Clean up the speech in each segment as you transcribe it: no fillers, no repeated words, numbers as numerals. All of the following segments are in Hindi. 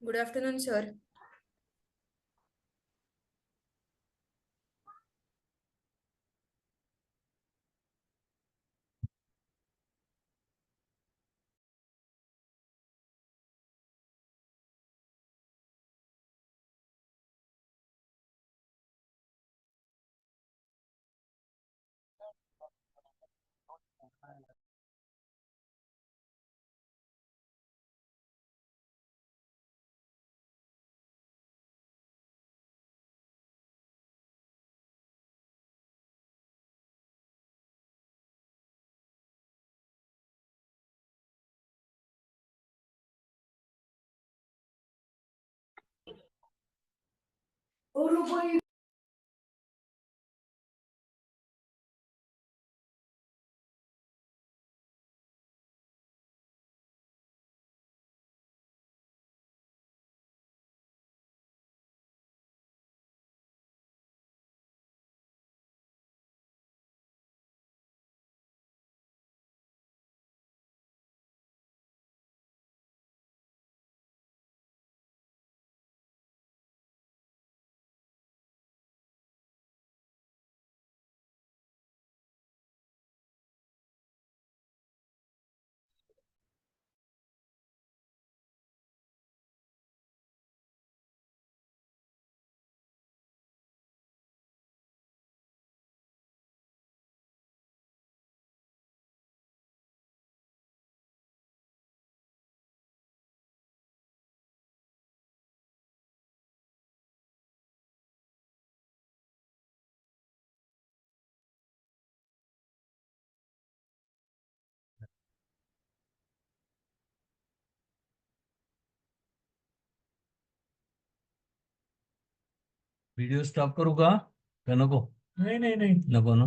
Good afternoon, sir. Video stop करू का नको? नाही नाही नाही नको ना.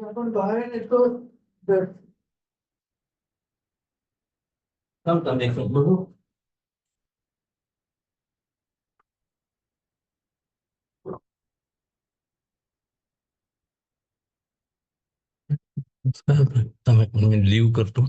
आपण बाहेर येतो. थांब थांब एक मिनिट बघू. थांब एक मिनिट लिव्ह करतो.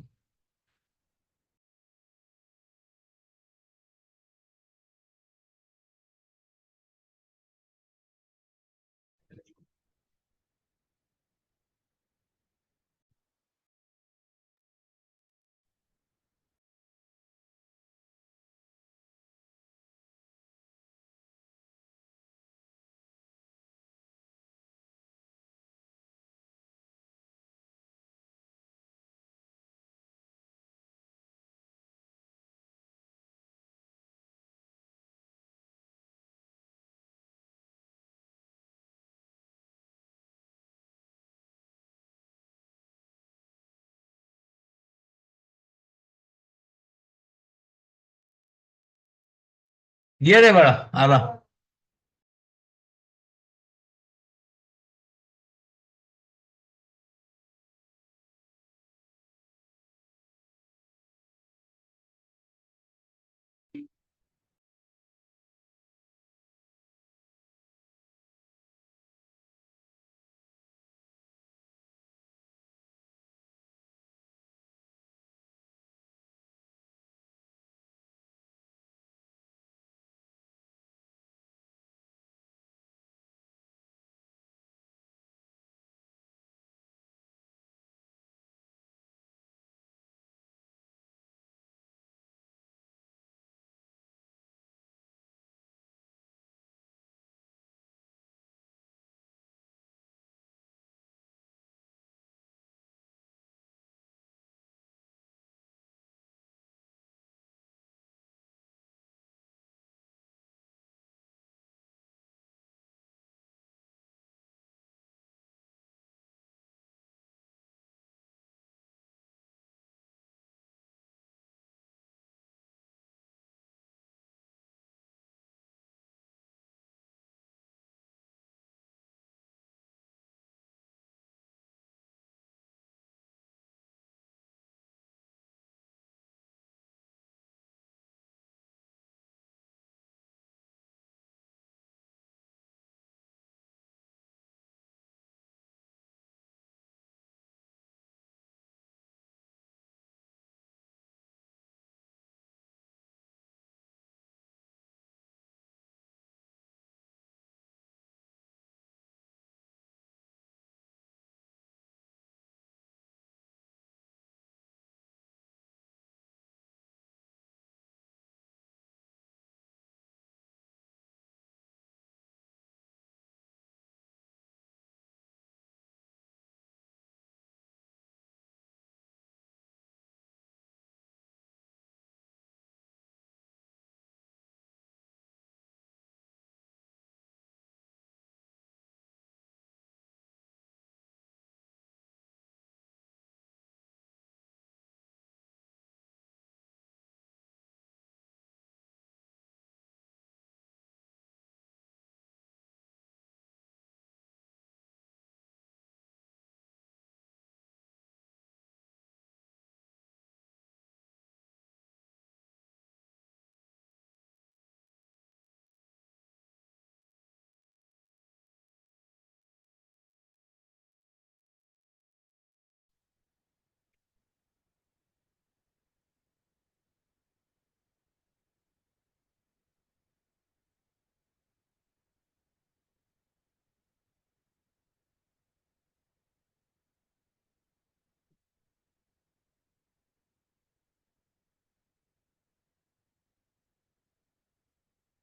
ये रे बड़ा आला।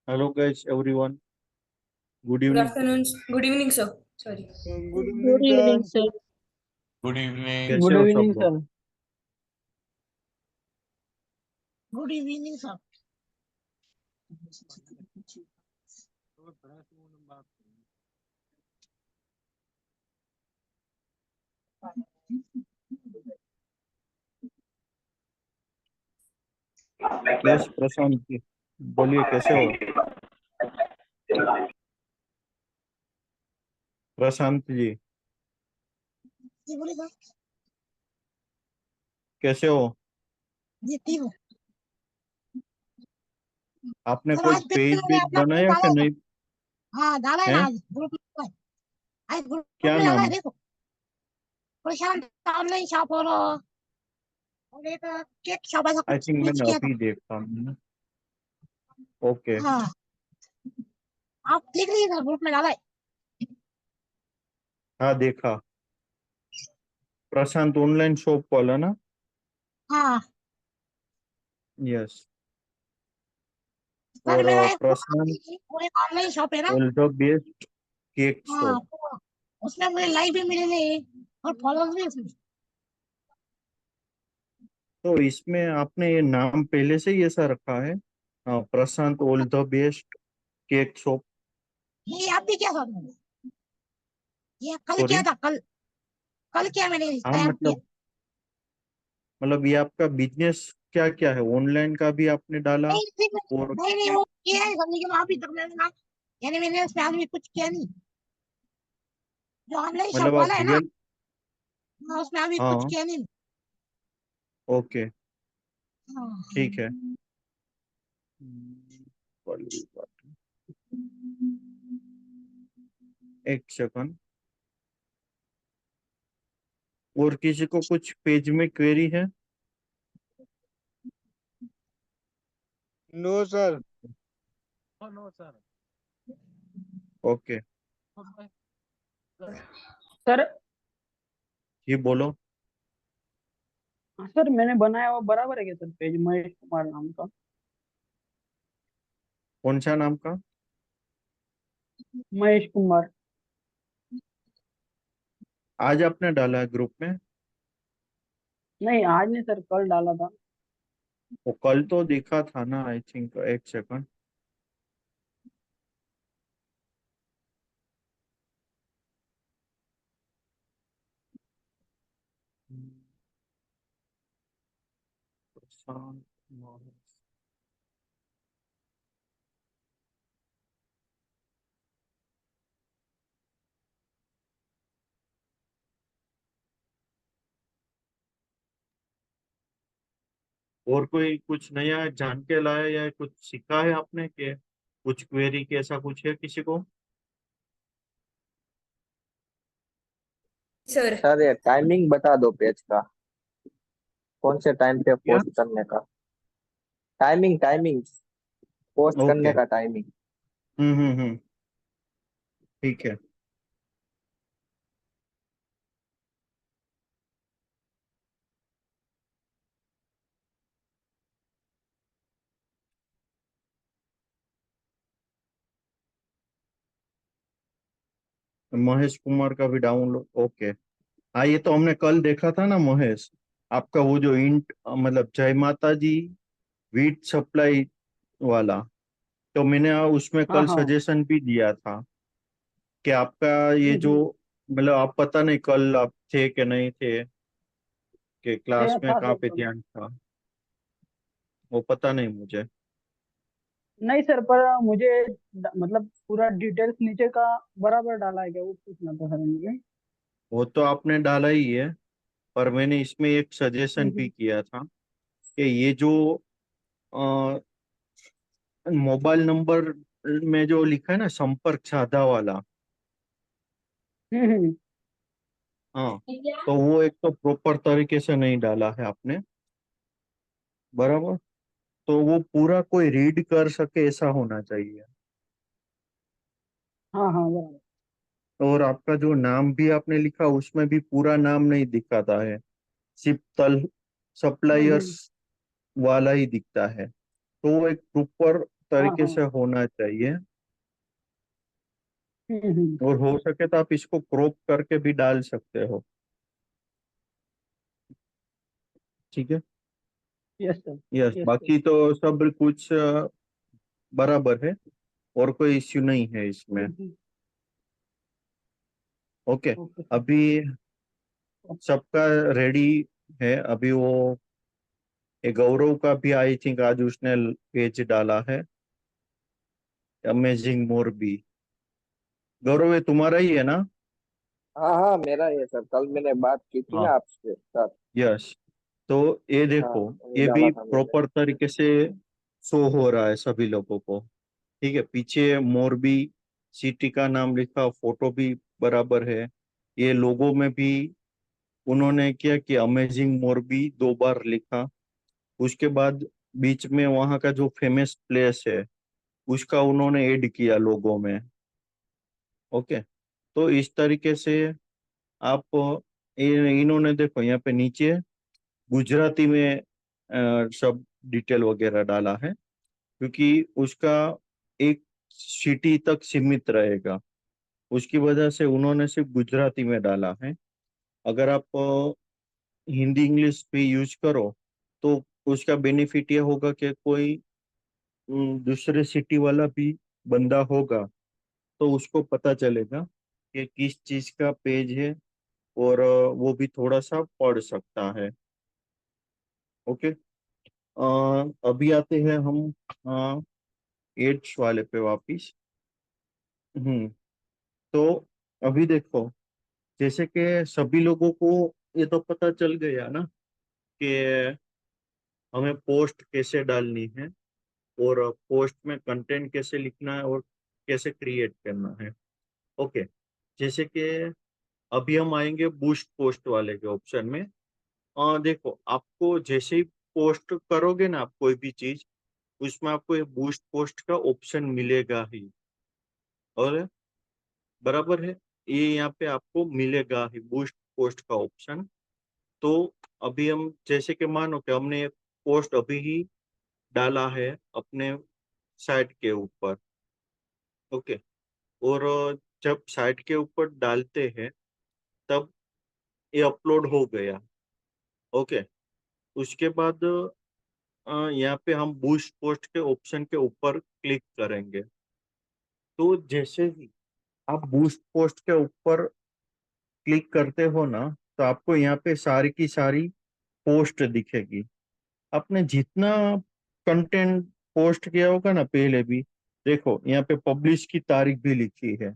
Hello guys, everyone. Good Good evening. afternoon. Good evening, sir. Sorry. Good Good evening, evening, sir. sir. Good evening. कैसे Good हो evening, सब sir. लोग? Good evening, sir. Yes Prashant ji, बोलिए कैसे हो? प्रशांत जी जी बोलिए सर। कैसे हो? जी ठीक हूँ। आपने सर कोई आज पेज मैंने बेज अपना ग्रुप बनाया डाला कि है ना। नहीं? हाँ डाला है है ना आज ग्रुप में। आज ग्रुप क्या में डाला है नाम? देखो। प्रशांत ऑनलाइन शॉप और एक केक शॉप ऐसा आई कुछ थिंक कुछ मैंने किया था। अभी देखा। ओके, हाँ आप देख लीजिए सर ग्रुप में डाला है। हाँ देखा। प्रशांत ऑनलाइन शॉप वाला ना? हाँ यस। सर और मेरा एक प्रशांत वो एक ऑनलाइन शॉप है ना। ऑल द बेस्ट केक हाँ शॉप। तो उसमें मुझे लाइक भी मिले और फॉलोअर्स भी उसमें। तो इसमें आपने ये नाम पहले से ही ऐसा रखा है? Prashant all the best cake shop. ये आप भी क्या सर मैंने ये कल किया सॉरी। था कल। कल किया मैंने हाँ तैयार किया। मतलब ये आपका बिजनेस क्या क्या है? ऑनलाइन का भी आपने डाला नहीं नहीं और नहीं नहीं, वो किया है सब, लेकिन अभी तक मैंने ना, यानी मैंने उसमें आगे कुछ किया नहीं। जो ऑनलाइन शॉप मतलब आप वाला है ना, रियल। मैं उसमें अभी कुछ हाँ। किया नहीं। ओके। हाँ। ठीक है। पल्लवी पाटिल। एक सेकंड। और किसी को कुछ पेज में क्वेरी है? No sir. ओके। सर। जी बोलो। सर मैंने बनाया हुआ बराबर है क्या सर, पेज महेश कुमार नाम का? कौन सा नाम का? महेश कुमार। आज आपने डाला है ग्रुप में? नहीं आज नहीं सर, कल डाला था। वो कल तो दिखा था ना, आई थिंक। एक सेकंड। प्रशांत मोहन। और कोई कुछ नया जान के लाया या कुछ सीखा है आपने कि कुछ क्वेरी के ऐसा कुछ है किसी को? सर सर ये टाइमिंग बता दो पेज का, कौन से टाइम पे क्या? पोस्ट करने का। Timing timing post okay. करने का टाइमिंग। हम्म। ठीक है। महेश कुमार का भी डाउनलोड। ओके। हाँ, ये तो हमने कल देखा था ना महेश। आपका वो जो इंट मतलब जय माता जी वीट सप्लाई वाला। तो मैंने उसमें हाँ कल हाँ। सजेशन भी दिया था कि आपका ये जो हम्म। मतलब आप पता नहीं कल आप थे कि नहीं थे, कि क्लास में था कहाँ सर पे कल। ध्यान था, वो पता नहीं मुझे। नहीं सर, पर मुझे मतलब पूरा डिटेल्स नीचे का बराबर डाला है क्या, वो पूछना था सर मुझे। वो तो आपने डाला ही है, पर मैंने इसमें एक सजेशन भी हम्म। किया था कि ये जो मोबाइल नंबर में जो लिखा है ना संपर्क साधा वाला। हम्म। हाँ। तो वो एक तो प्रॉपर तरीके से नहीं डाला है आपने, बराबर। तो वो पूरा कोई रीड कर सके ऐसा होना चाहिए। हाँ हाँ बराबर। और आपका जो नाम भी आपने लिखा उसमें भी पूरा नाम नहीं दिखाता है, सिर्फ तल सप्लायर्स हम्म। वाला ही दिखता है। तो वो एक प्रॉपर हाँ तरीके हाँ। से होना चाहिए। हम्म। और हो सके तो आप इसको क्रॉप करके भी डाल सकते हो। ठीक है। Yes sir. Yes, yes sir. बाकी तो सब कुछ बराबर है। और कोई इश्यू नहीं है इसमें। हम्म। ओके। Okay sir. अभी सबका रेडी है। अभी वो ये गौरव का भी आई थिंक आज उसने पेज डाला है, अमेजिंग मोरबी। गौरव ये तुम्हारा ही है ना? हाँ हाँ मेरा ये सर, कल मैंने बात की थी हाँ। ना आपसे सर। यस। तो ये हाँ देखो, वही ये डाला भी था मैंने। प्रॉपर तरीके से शो हो रहा है सभी लोगों को। ठीक है, पीछे मोरबी सिटी का नाम लिखा, फोटो भी बराबर है। ये लोगो में भी उन्होंने क्या कि अमेजिंग मोरबी दो बार लिखा। उसके बाद बीच में वहाँ का जो फेमस प्लेस है उसका उन्होंने ऐड किया लोगो में। ओके। तो इस तरीके से आप इन्होंने देखो यहाँ पे नीचे गुजराती में सब डिटेल वगैरह डाला है, क्योंकि उसका एक सिटी तक सीमित रहेगा। उसकी वजह से उन्होंने सिर्फ गुजराती में डाला है। अगर आप हिंदी इंग्लिश भी यूज करो तो उसका बेनिफिट ये होगा कि कोई दूसरे सिटी वाला भी बंदा होगा तो उसको पता चलेगा कि किस चीज का पेज है, और वो भी थोड़ा सा पढ़ सकता है। ओके। अभी आते हैं हम एड्स वाले पे वापिस। तो अभी देखो, जैसे कि सभी लोगों को ये तो पता चल गया ना कि हमें पोस्ट कैसे डालनी है और पोस्ट में कंटेंट कैसे लिखना है और कैसे क्रिएट करना है। ओके, जैसे कि अभी हम आएंगे बूस्ट पोस्ट वाले के ऑप्शन में। देखो, आपको जैसे ही पोस्ट करोगे ना आप कोई भी चीज, उसमें आपको ये बूस्ट पोस्ट का ऑप्शन मिलेगा ही। और बराबर है, ये यहाँ पे आपको मिलेगा ही बूस्ट पोस्ट का ऑप्शन। तो अभी हम जैसे कि मानो कि हमने एक पोस्ट अभी ही डाला है अपने साइट के ऊपर। ओके, और जब साइट के ऊपर डालते हैं तब ये अपलोड हो गया। ओके, उसके बाद यहाँ पे हम बूस्ट पोस्ट के ऑप्शन के ऊपर क्लिक करेंगे। तो जैसे ही आप बूस्ट पोस्ट के ऊपर क्लिक करते हो ना, तो आपको यहाँ पे सारी की सारी पोस्ट दिखेगी। आपने जितना कंटेंट पोस्ट किया होगा ना पहले भी, देखो यहाँ पे पब्लिश की तारीख भी लिखी है,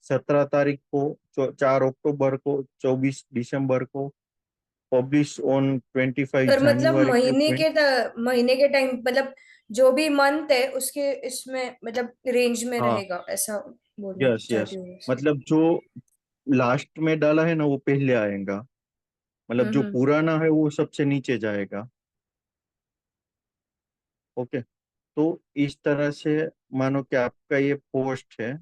17 तारीख को, 4 अक्टूबर को, 24 दिसंबर को, पब्लिश ऑन 25 सर मतलब जनवरी को, महीने के टाइम मतलब जो भी मंथ है उसके इसमें मतलब रेंज में हाँ, रहेगा, ऐसा बोलना यस चाहती यस, हूँ सर। मतलब जो लास्ट में डाला है ना वो पहले आएगा, मतलब जो हम्म। पुराना है वो सबसे नीचे जाएगा। ओके, तो इस तरह से मानो कि आपका ये पोस्ट है,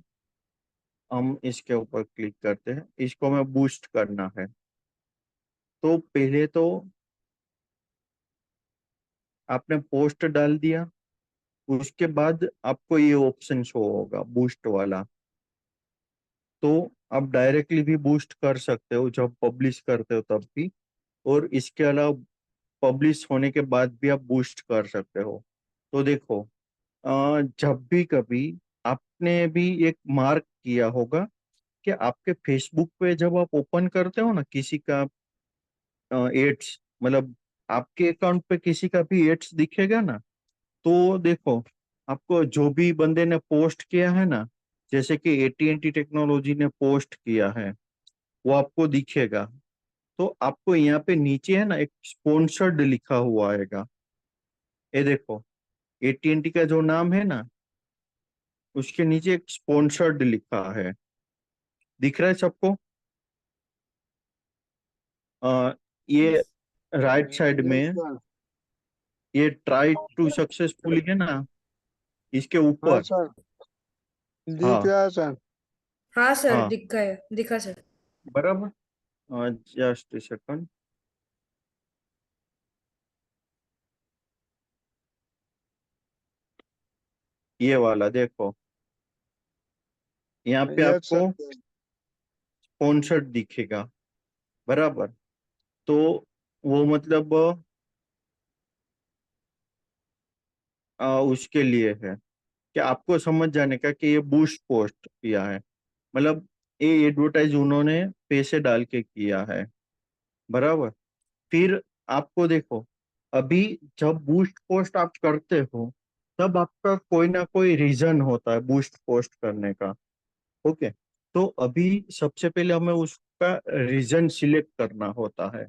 हम इसके ऊपर क्लिक करते हैं, इसको हमें बूस्ट करना है। तो पहले तो आपने पोस्ट डाल दिया, उसके बाद आपको ये ऑप्शन शो होगा बूस्ट वाला। तो आप डायरेक्टली भी बूस्ट कर सकते हो जब पब्लिश करते हो तब भी, और इसके अलावा पब्लिश होने के बाद भी आप बूस्ट कर सकते हो। तो देखो, जब भी कभी आपने भी एक मार्क किया होगा कि आपके फेसबुक पे जब आप ओपन करते हो ना किसी का एड्स, मतलब आपके अकाउंट पे किसी का भी एड्स दिखेगा ना, तो देखो, आपको जो भी बंदे ने पोस्ट किया है ना, जैसे कि AT&T टेक्नोलॉजी ने पोस्ट किया है, वो आपको दिखेगा। तो आपको यहाँ पे नीचे है ना एक स्पॉन्सर्ड लिखा हुआ आएगा, ये देखो, AT&T का जो नाम है ना उसके नीचे एक स्पॉन्सर्ड लिखा है, दिख रहा है सबको? ये राइट साइड में, ये ट्राई टू सक्सेसफुली है ना, इसके हाँ ऊपर। सर, दिख हाँ रहा है सर। हाँ सर, हाँ, दिखा सर। बराबर। जस्ट सेकंड, ये वाला देखो, यहाँ पे यस आपको सर। स्पॉन्सर्ड दिखेगा, बराबर। तो वो मतलब उसके लिए है कि आपको समझ जाने का कि ये बूस्ट पोस्ट किया है, मतलब ये एडवर्टाइज उन्होंने पैसे डाल के किया है, बराबर। फिर आपको देखो, अभी जब बूस्ट पोस्ट आप करते हो तब आपका कोई ना कोई रीजन होता है बूस्ट पोस्ट करने का। ओके, तो अभी सबसे पहले हमें उसका रीजन सिलेक्ट करना होता है।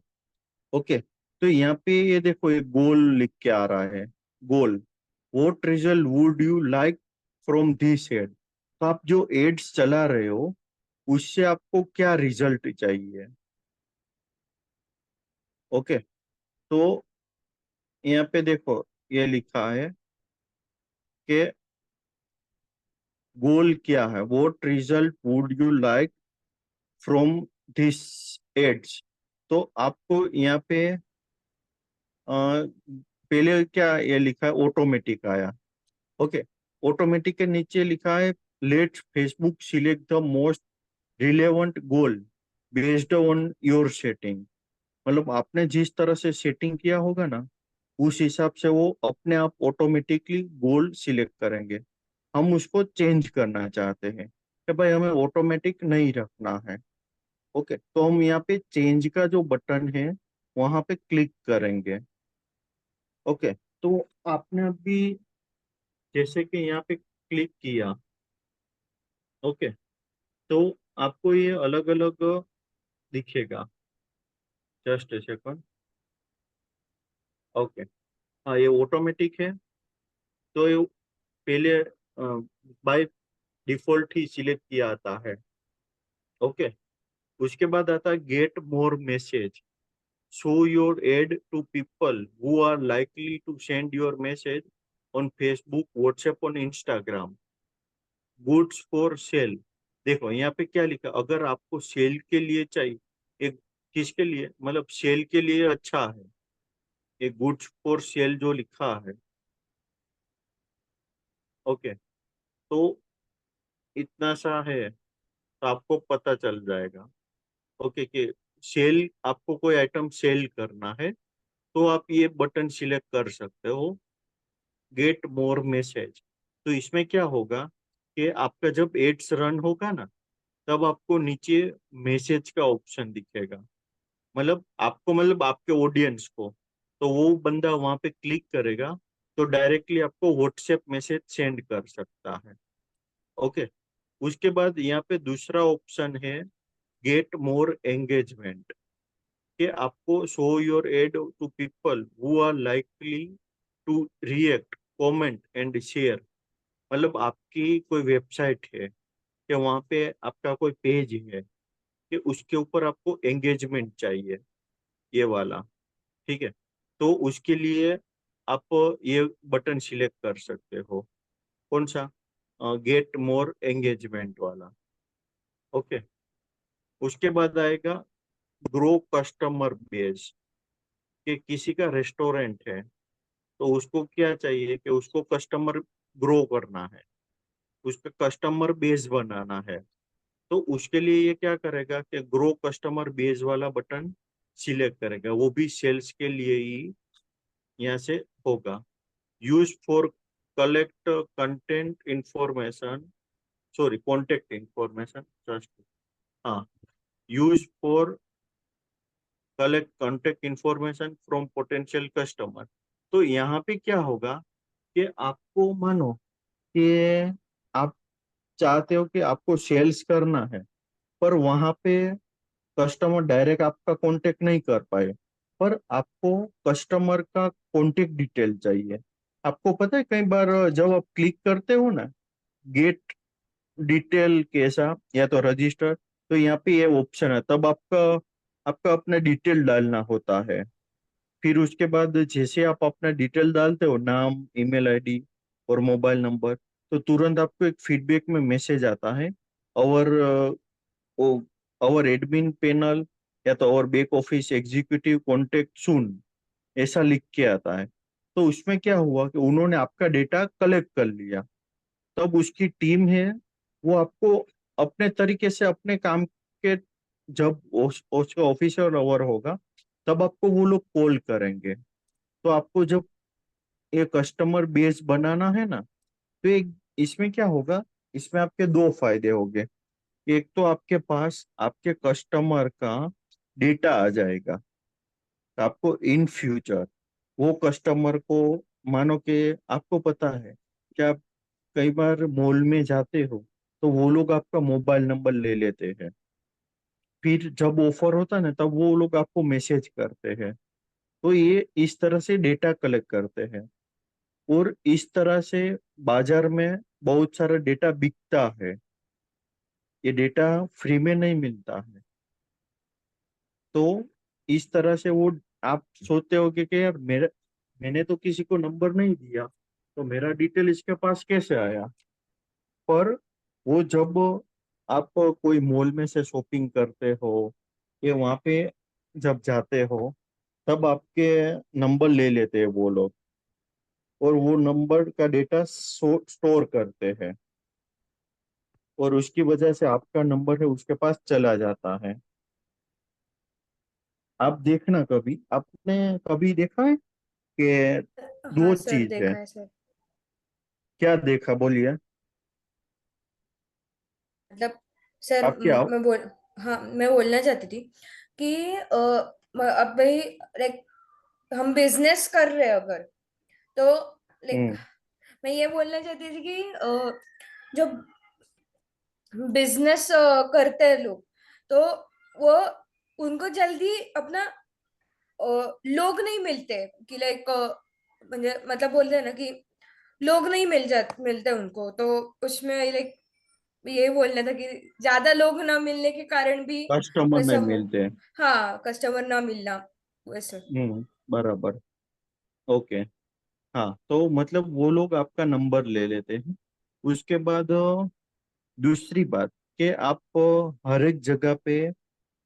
ओके, तो यहाँ पे ये देखो, एक गोल लिख के आ रहा है, goal, what result would you like from this ad. तो आप जो एड्स चला रहे हो उससे आपको क्या रिजल्ट चाहिए। ओके, तो यहाँ पे देखो, ये लिखा है कि गोल क्या है, what result would you like from this ads. तो आपको यहाँ पे पहले क्या ये लिखा है, ऑटोमेटिक आया। ओके, ऑटोमेटिक के नीचे लिखा है, let Facebook select the most relevant goal based on your setting. मतलब आपने जिस तरह से सेटिंग किया होगा ना, उस हिसाब से वो अपने आप ऑटोमेटिकली गोल सिलेक्ट करेंगे। हम उसको चेंज करना चाहते हैं कि भाई हमें ऑटोमेटिक नहीं रखना है। ओके, तो हम यहाँ पे चेंज का जो बटन है वहां पे क्लिक करेंगे। ओके, तो आपने अभी जैसे कि यहाँ पे क्लिक किया, ओके, तो आपको ये अलग अलग दिखेगा। Just a second. ओके, हाँ ये ऑटोमेटिक है, तो ये पहले बाय डिफॉल्ट ही सिलेक्ट किया आता है। ओके, उसके बाद आता है get more message, show your ad to people who are likely to send your message on Facebook, WhatsApp और Instagram. Goods for sale। देखो यहाँ पे क्या लिखा, अगर आपको सेल के लिए चाहिए, एक किसके लिए, मतलब सेल के लिए अच्छा है, एक गुड्स फॉर सेल जो लिखा है। ओके, तो इतना सा है तो आपको पता चल जाएगा। ओके, कि सेल, आपको कोई आइटम सेल करना है तो आप ये बटन सिलेक्ट कर सकते हो, गेट मोर मैसेज। तो इसमें क्या होगा कि आपका जब एड्स रन होगा ना, तब आपको नीचे मैसेज का ऑप्शन दिखेगा, मतलब आपको, मतलब आपके ऑडियंस को, तो वो बंदा वहां पे क्लिक करेगा तो डायरेक्टली आपको व्हाट्सएप मैसेज सेंड कर सकता है। ओके, उसके बाद यहाँ पे दूसरा ऑप्शन है गेट मोर एंगेजमेंट, कि आपको show your ad to people who are likely to react, comment and share. मतलब आपकी कोई वेबसाइट है कि वहां पे आपका कोई पेज है कि उसके ऊपर आपको एंगेजमेंट चाहिए, ये वाला, ठीक है, तो उसके लिए आप ये बटन सिलेक्ट कर सकते हो। कौन सा? गेट मोर एंगेजमेंट वाला। ओके, उसके बाद आएगा ग्रो कस्टमर बेस, कि किसी का रेस्टोरेंट है तो उसको क्या चाहिए कि उसको कस्टमर ग्रो करना है, उसका कस्टमर बेस बनाना है, तो उसके लिए ये क्या करेगा कि ग्रो कस्टमर बेस वाला बटन सिलेक्ट करेगा, वो भी सेल्स के लिए ही यहाँ से होगा। Use for collect content information, sorry contact information, just, हाँ, use for collect contact information from potential customer. तो यहाँ पे क्या होगा कि आपको मानो कि आप चाहते हो कि आपको सेल्स करना है, पर वहां पे कस्टमर डायरेक्ट आपका कांटेक्ट नहीं कर पाए, पर आपको कस्टमर का कांटेक्ट डिटेल चाहिए। आपको पता है कई बार जब आप क्लिक करते हो ना, गेट डिटेल कैसा या तो रजिस्टर, तो यहाँ पे ये ऑप्शन है, तब आपका आपका अपना डिटेल डालना होता है। फिर उसके बाद जैसे आप अपना डिटेल डालते हो, नाम, ईमेल आईडी और मोबाइल नंबर, तो तुरंत आपको एक फीडबैक में मैसेज आता है, और वो आवर एडमिन पैनल या तो और बैक ऑफिस एग्जीक्यूटिव कॉन्टेक्ट सून, ऐसा लिख के आता है। तो उसमें क्या हुआ कि उन्होंने आपका डेटा कलेक्ट कर लिया, तब उसकी टीम है वो आपको अपने तरीके से अपने काम के, जब उसका ऑफिशियल आवर होगा तब आपको वो लोग कॉल करेंगे। तो आपको जब ये कस्टमर बेस बनाना है ना, तो एक इसमें क्या होगा, इसमें आपके दो फायदे होंगे। एक तो आपके पास आपके कस्टमर का डेटा आ जाएगा, तो आपको इन फ्यूचर वो कस्टमर को, मानो कि आपको पता है कि आप कई बार मॉल में जाते हो तो वो लोग आपका मोबाइल नंबर ले लेते हैं, फिर जब ऑफर होता है ना तब वो लोग आपको मैसेज करते हैं, तो ये इस तरह से डेटा कलेक्ट करते हैं, और इस तरह से बाजार में बहुत सारा डेटा बिकता है। ये डेटा फ्री में नहीं मिलता है। तो इस तरह से वो, आप सोचते हो कि यार मेरा, मैंने तो किसी को नंबर नहीं दिया, तो मेरा डिटेल इसके पास कैसे आया। पर वो जब आप कोई मॉल में से शॉपिंग करते हो या वहां पे जब जाते हो, तब आपके नंबर ले लेते हैं वो लोग, और वो नंबर का डेटा स्टोर करते हैं, और उसकी वजह से आपका नंबर है उसके पास चला जाता है। आप देखना, कभी आपने कभी देखा है कि हाँ दो सर, चीज है। देखा है सर। क्या देखा, बोलिए। मतलब सर, आप क्या? हाँ, मैं बोलना चाहती थी कि अब भाई, लाइक हम बिजनेस कर रहे हैं अगर, तो लाइक हम्म। मैं ये बोलना चाहती थी कि जो बिजनेस करते हैं लोग, तो वो उनको जल्दी अपना लोग नहीं मिलते कि लाइक, म्हणजे मतलब बोलते हैं ना कि लोग नहीं मिलते उनको, तो उसमें लाइक ये बोलना था कि ज्यादा लोग ना मिलने के कारण भी कस्टमर नहीं वैसा वो, मिलते हैं। हाँ कस्टमर ना मिलना वैसे। बराबर। ओके। हाँ, तो मतलब वो लोग आपका नंबर ले लेते हैं। उसके बाद दूसरी बात कि आप हर एक जगह पे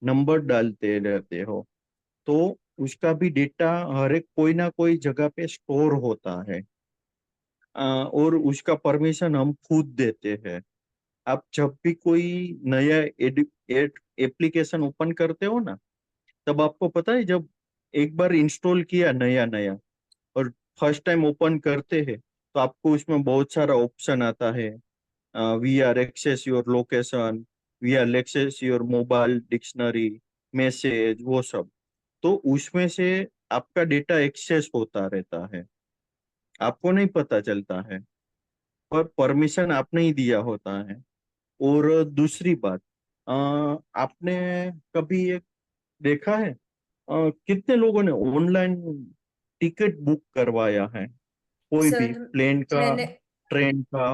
नंबर डालते रहते हो, तो उसका भी डेटा हर एक कोई ना कोई जगह पे स्टोर होता है। और उसका परमिशन हम खुद देते हैं। आप जब भी कोई नया एप्लीकेशन ओपन करते हो ना, तब आपको पता है, जब एक बार इंस्टॉल किया नया नया और फर्स्ट टाइम ओपन करते हैं, तो आपको उसमें बहुत सारा ऑप्शन आता है। We are access your location, we are access your mobile dictionary, message, वो सब। तो उसमें से आपका डेटा एक्सेस होता रहता है, आपको नहीं पता चलता है, पर परमिशन आपने ही दिया होता है। और दूसरी बात, आपने कभी एक देखा है, कितने लोगों ने ऑनलाइन टिकट बुक करवाया है, कोई भी सर प्लेन का, मैंने, ट्रेन का?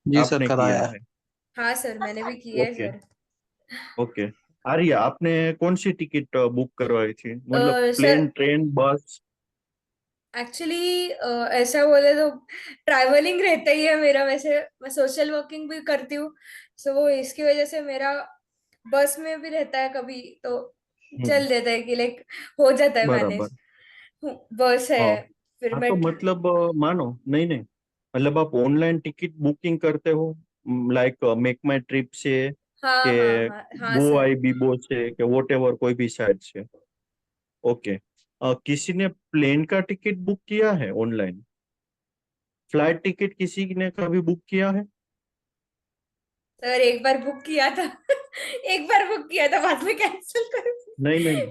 जी सर, आपने किया कराया है। है? हाँ सर मैंने भी किया है ओके। सर। ओके। आर्या, आपने कौन सी टिकट बुक करवाई थी, मतलब सर प्लेन, ट्रेन, बस? एक्चुअली ऐसा बोले तो ट्रैवलिंग रहता ही है मेरा, वैसे मैं सोशल वर्किंग भी करती हूँ, सो वो इसकी वजह से मेरा बस में भी रहता है कभी, तो हम्म। चल देता है कि लाइक हो जाता है बराबर। मैनेज। बस है, हाँ। फिर हाँ, मैं तो मतलब मानो, नहीं नहीं, मतलब आप ऑनलाइन टिकट बुकिंग करते हो, लाइक मेक माई ट्रिप से, हाँ हाँ के हाँ हाँ गो सर। आई बीबो से, के वोट एवर, कोई भी साइट से। ओके। किसी ने प्लेन का टिकट बुक किया है ऑनलाइन? फ्लाइट टिकट किसी ने कभी बुक किया है? सर एक बार बुक किया था एक बार बुक किया था, बाद में कैंसिल कर नहीं नहीं,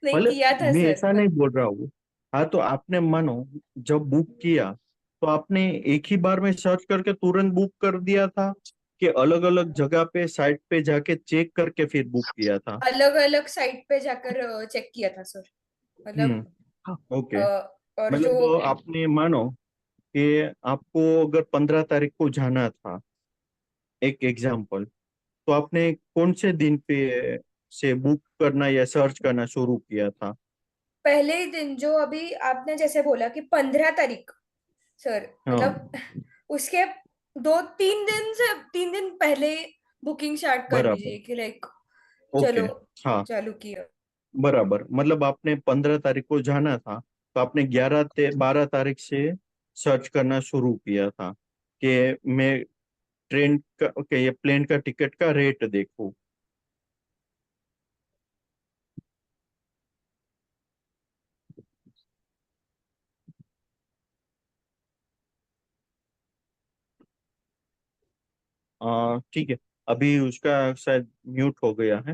नहीं मतलब किया था मैं सर ऐसा नहीं पर। बोल रहा हूँ। हाँ, तो आपने मानो, जब बुक किया, तो आपने एक ही बार में सर्च करके तुरंत बुक कर दिया था, कि अलग अलग जगह पे साइट पे जाके चेक करके फिर बुक किया था? अलग अलग साइट पे जाकर चेक किया था सर, मतलब ओके। और जो, मतलब आपने मानो कि आपको अगर 15 तारीख को जाना था, एक एग्जाम्पल, तो आपने कौन से दिन पे से बुक करना या सर्च करना शुरू किया था? पहले ही दिन जो अभी आपने जैसे बोला कि 15 तारीख, सर हाँ। मतलब उसके 2-3 दिन से 3 दिन पहले बुकिंग स्टार्ट कर बराबर। लीजिए कि लाइक ओके। चलो हाँ, चालू किया। बराबर। मतलब आपने 15 तारीख को जाना था, तो आपने 12 तारीख से सर्च करना शुरू किया था, कि मैं ट्रेन का के ये प्लेन का टिकट का रेट देखूं। ठीक है। अभी उसका शायद म्यूट हो गया है।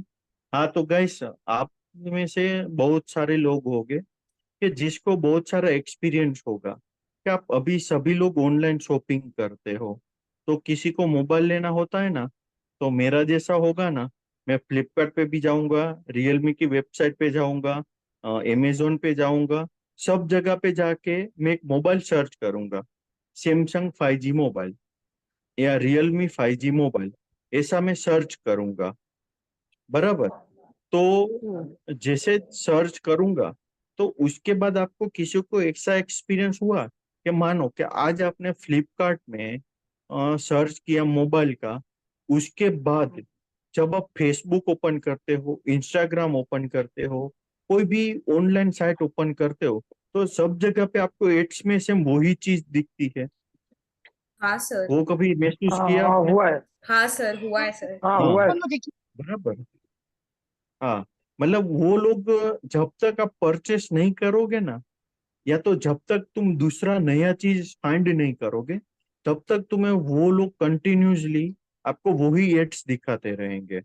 हाँ, तो गाइस, आप में से बहुत सारे लोग होंगे कि जिसको बहुत सारा एक्सपीरियंस होगा कि आप अभी सभी लोग ऑनलाइन शॉपिंग करते हो। तो किसी को मोबाइल लेना होता है ना, तो मेरा जैसा होगा ना, मैं फ्लिपकार्ट पे भी जाऊंगा, रियलमी की वेबसाइट पे जाऊंगा, अमेजोन पे जाऊंगा, सब जगह पे जाके मैं एक मोबाइल सर्च करूंगा, सैमसंग 5G मोबाइल या रियलमी 5G मोबाइल, ऐसा मैं सर्च करूंगा। बराबर। तो जैसे सर्च करूंगा, तो उसके बाद आपको किसी को ऐसा एक्सपीरियंस हुआ कि मानो कि आज आपने फ्लिपकार्ट में सर्च किया मोबाइल का, उसके बाद जब आप फेसबुक ओपन करते हो, इंस्टाग्राम ओपन करते हो, कोई भी ऑनलाइन साइट ओपन करते हो, तो सब जगह पे आपको एड्स में से वही चीज दिखती है? हाँ सर। वो कभी महसूस हाँ किया हाँ आपने? हुआ है। हाँ सर हुआ है सर। हाँ हाँ। हुआ है। दोनों देखिए। बराबर। हाँ, मतलब वो लोग, जब तक आप परचेस नहीं करोगे ना, या तो जब तक तुम दूसरा नया चीज फाइंड नहीं करोगे, तब तक तुम्हें वो लोग कंटिन्यूसली आपको वही एड्स दिखाते रहेंगे।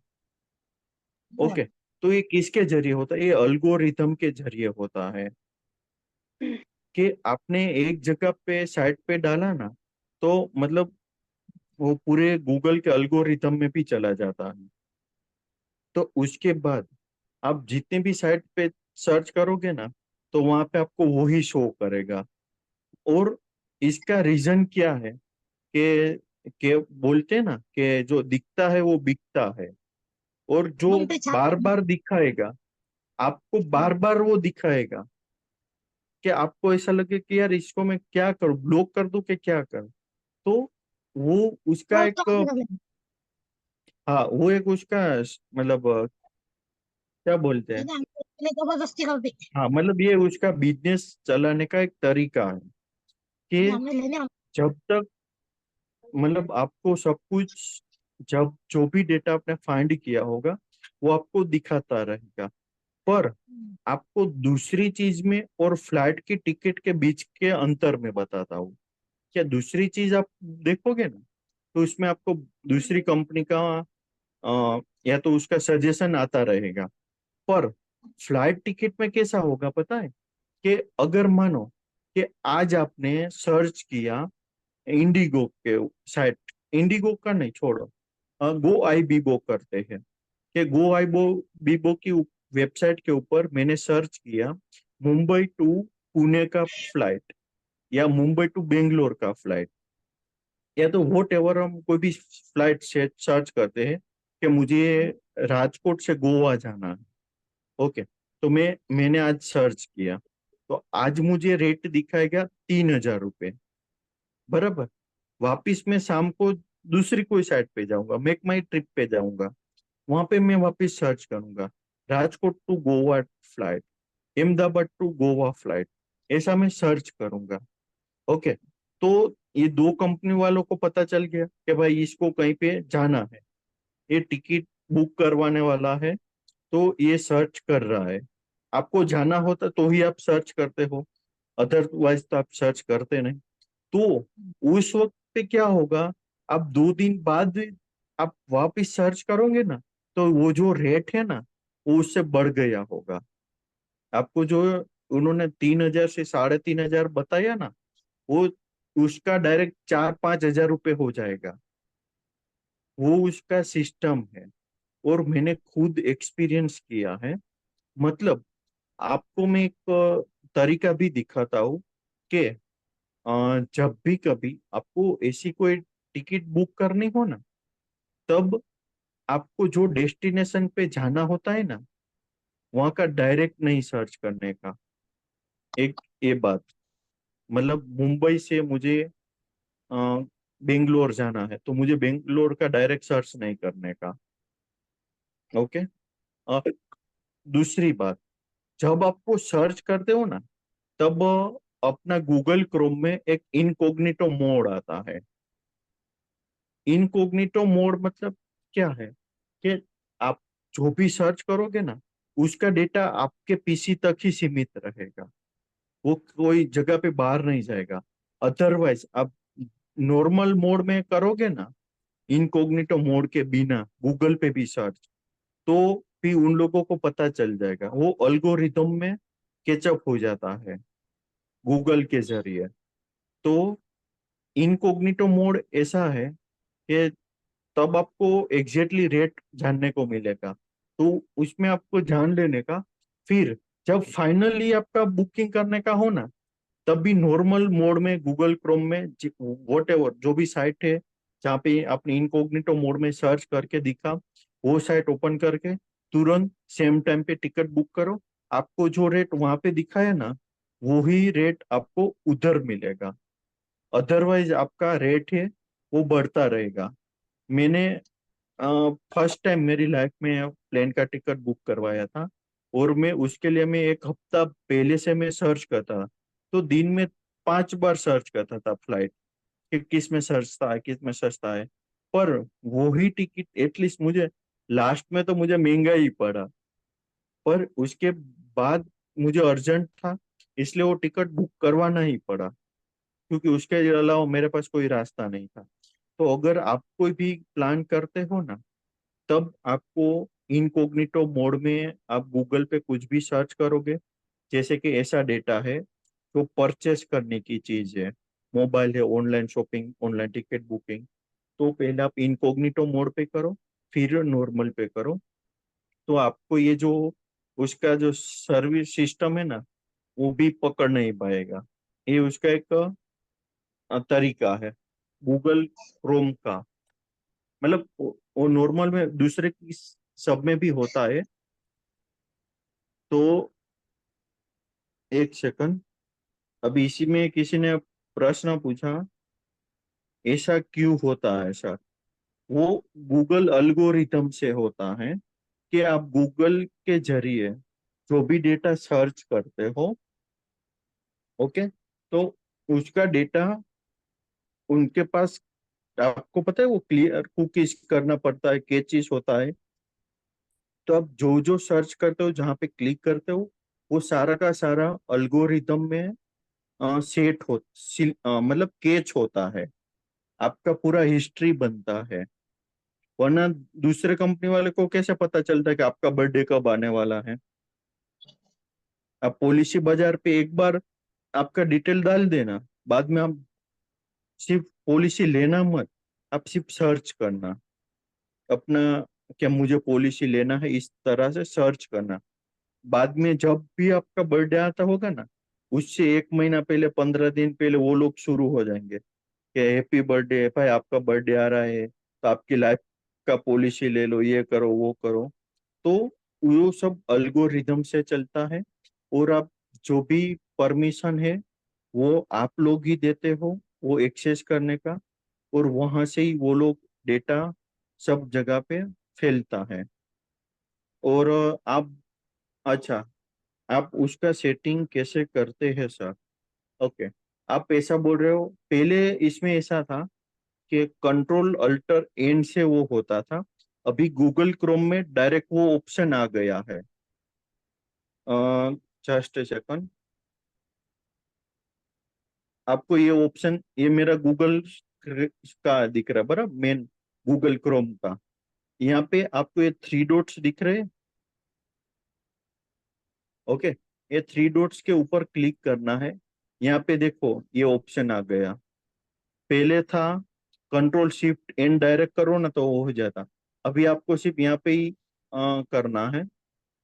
ओके। तो ये किसके जरिए होता है? ये अल्गोरिथम के जरिए होता है। कि आपने एक जगह पे साइट पे डाला ना, तो मतलब वो पूरे गूगल के अल्गोरिथम में भी चला जाता है। तो उसके बाद आप जितने भी साइट पे सर्च करोगे ना, तो वहां पे आपको वही शो करेगा। और इसका रीजन क्या है कि बोलते हैं ना कि जो दिखता है वो बिकता है। और जो मन पे बार छाप। बार दिखाएगा, आपको बार बार वो दिखाएगा कि आपको ऐसा लगे कि यार इसको मैं क्या करूं, ब्लॉक कर दूं कि क्या करूं। तो वो उसका बहुत एक, काम कर लेते हाँ वो एक उसका मतलब क्या बोलते हैं, हैं, जबरदस्ती कर दी। हाँ मतलब ये उसका बिजनेस चलाने का एक तरीका है कि हमने लेने जब तक मतलब आपको सब कुछ, जब जो भी डेटा आपने फाइंड किया होगा वो आपको दिखाता रहेगा। पर आपको दूसरी चीज में और फ्लाइट की टिकट के बीच के अंतर में बताता हूँ। क्या दूसरी चीज आप देखोगे ना, तो उसमें आपको दूसरी कंपनी का या तो उसका सजेशन आता रहेगा। पर फ्लाइट टिकट में कैसा होगा पता है, कि अगर मानो कि आज आपने सर्च किया इंडिगो के साइट, इंडिगो का नहीं छोड़ो, गो आई बीबो करते हैं, कि गो आई बो बीबो की वेबसाइट के ऊपर मैंने सर्च किया मुंबई टू पुणे का फ्लाइट या मुंबई टू बेंगलोर का फ्लाइट, या तो वोट एवर हम कोई भी फ्लाइट से सर्च करते हैं कि मुझे राजकोट से गोवा जाना है। ओके, तो मैंने आज सर्च किया, तो आज मुझे रेट दिखाएगा 3,000 रुपये, बराबर। वापिस मैं शाम को दूसरी कोई साइट पे जाऊंगा, मेक माई ट्रिप पे जाऊंगा, वहां पे मैं वापिस सर्च करूंगा Rajkot to Goa flight, Ahmedabad to Goa flight, ऐसा मैं सर्च करूंगा। ओके, तो ये दो कंपनी वालों को पता चल गया कि भाई इसको कहीं पे जाना है, ये टिकट बुक करवाने वाला है, तो ये सर्च कर रहा है। आपको जाना होता तो ही आप सर्च करते हो, अदरवाइज तो आप सर्च करते नहीं। तो उस वक्त पे क्या होगा, आप 2 दिन बाद आप वापिस सर्च करोगे ना, तो वो जो रेट है ना वो उससे बढ़ गया होगा। आपको जो उन्होंने 3,000 से 3,500 बताया ना, वो उसका डायरेक्ट 4-5 हजार रुपये हो जाएगा। वो उसका सिस्टम है, और मैंने खुद एक्सपीरियंस किया है। मतलब आपको मैं एक तरीका भी दिखाता हूँ कि जब भी कभी आपको ऐसी कोई टिकट बुक करनी हो ना, तब आपको जो डेस्टिनेशन पे जाना होता है ना, वहां का डायरेक्ट नहीं सर्च करने का। एक ये बात, मतलब मुंबई से मुझे अ, बेंगलोर जाना है, तो मुझे बेंगलोर का डायरेक्ट सर्च नहीं करने का। ओके। दूसरी बात, जब आपको सर्च करते हो ना, तब अपना गूगल क्रोम में एक इनकॉग्निटो मोड आता है। इनकॉग्निटो मोड मतलब क्या है, कि आप जो भी सर्च करोगे ना, उसका डेटा आपके पीसी तक ही सीमित रहेगा, वो कोई जगह पे बाहर नहीं जाएगा। अदरवाइज आप नॉर्मल मोड में करोगे ना, इनकॉग्निटो मोड के बिना गूगल पे भी सर्च, तो भी उन लोगों को पता चल जाएगा, वो अल्गोरिदम में कैचअप हो जाता है गूगल के जरिए। तो इनकॉग्निटो मोड ऐसा है कि तब आपको एग्जैक्टली रेट जानने को मिलेगा, तो उसमें आपको जान लेने का। फिर जब फाइनली आपका बुकिंग करने का हो ना, तब भी नॉर्मल मोड में गूगल क्रोम में वॉट एवर जो भी साइट है जहाँ पे आपने इनकॉग्निटो मोड में सर्च करके दिखा, वो साइट ओपन करके तुरंत सेम टाइम पे टिकट बुक करो। आपको जो रेट वहां पे दिखा है ना, वो ही रेट आपको उधर मिलेगा। अदरवाइज आपका रेट है वो बढ़ता रहेगा। मैंने फर्स्ट टाइम मेरी लाइफ में प्लेन का टिकट बुक करवाया था, और मैं उसके लिए मैं एक हफ्ता पहले से मैं सर्च करता था। तो दिन में 5 बार सर्च करता था फ्लाइट, कि किस में सस्ता है, किस में सस्ता है। पर वही टिकट एटलीस्ट मुझे लास्ट में तो मुझे महंगा ही पड़ा, पर उसके बाद मुझे अर्जेंट था, इसलिए वो टिकट बुक करवाना ही पड़ा, क्योंकि उसके अलावा मेरे पास कोई रास्ता नहीं था। तो अगर आप कोई भी प्लान करते हो ना, तब आपको इनकॉग्निटो मोड में आप गूगल पे कुछ भी सर्च करोगे, जैसे कि ऐसा डेटा है जो परचेस करने की चीज है, मोबाइल है, online shopping, online ticket booking, तो पहले आप इनकॉग्निटो मोड पे करो, फिर नॉर्मल पे करो। तो आपको ये जो उसका जो सर्विस सिस्टम है ना, वो भी पकड़ नहीं पाएगा। ये उसका एक तरीका है गूगल क्रोम का। मतलब वो नॉर्मल में दूसरे की सब में भी होता है। तो एक सेकंड, अभी इसी में किसी ने प्रश्न पूछा ऐसा क्यों होता है सर। वो गूगल अल्गोरिथम से होता है कि आप गूगल के जरिए जो भी डेटा सर्च करते हो, ओके, तो उसका डेटा उनके पास, आपको पता है वो क्लियर कुकीज करना पड़ता है, कैचेस होता है। तो आप जो जो सर्च करते हो, जहाँ पे क्लिक करते हो, वो सारा का सारा अल्गोरिदम में सेट हो मतलब कैच होता है, आपका पूरा हिस्ट्री बनता है। वरना दूसरे कंपनी वाले को कैसे पता चलता है कि आपका बर्थडे कब आने वाला है। आप पॉलिसी बाजार पे एक बार आपका डिटेल डाल देना, बाद में आप सिर्फ पॉलिसी लेना मत, आप सिर्फ सर्च करना अपना, क्या मुझे पॉलिसी लेना है, इस तरह से सर्च करना। बाद में जब भी आपका बर्थडे आता होगा ना, उससे एक महीना पहले, 15 दिन पहले वो लोग शुरू हो जाएंगे कि हैप्पी बर्थडे भाई, आपका बर्थडे आ रहा है तो आपकी लाइफ का पॉलिसी ले लो, ये करो वो करो। तो वो सब अल्गोरिदम से चलता है। और आप जो भी परमिशन है वो आप लोग ही देते हो वो एक्सेस करने का, और वहां से ही वो लोग डेटा सब जगह पे फैलता है। और आप, अच्छा, आप उसका सेटिंग कैसे करते हैं सर। ओके, आप ऐसा बोल रहे हो, पहले इसमें ऐसा था कि कंट्रोल अल्टर एन से वो होता था। अभी गूगल क्रोम में डायरेक्ट वो ऑप्शन आ गया है। जस्ट सेकंड, आपको ये ऑप्शन, ये मेरा गूगल का दिख रहा है बराबर, मेन गूगल क्रोम का। यहाँ पे आपको ये थ्री डॉट्स दिख रहे हैं, ओके, ये थ्री डॉट्स के ऊपर क्लिक करना है। यहाँ पे देखो ये ऑप्शन आ गया। पहले था कंट्रोल शिफ्ट एन डायरेक्ट करो ना तो वो हो जाता। अभी आपको सिर्फ यहाँ पे ही करना है।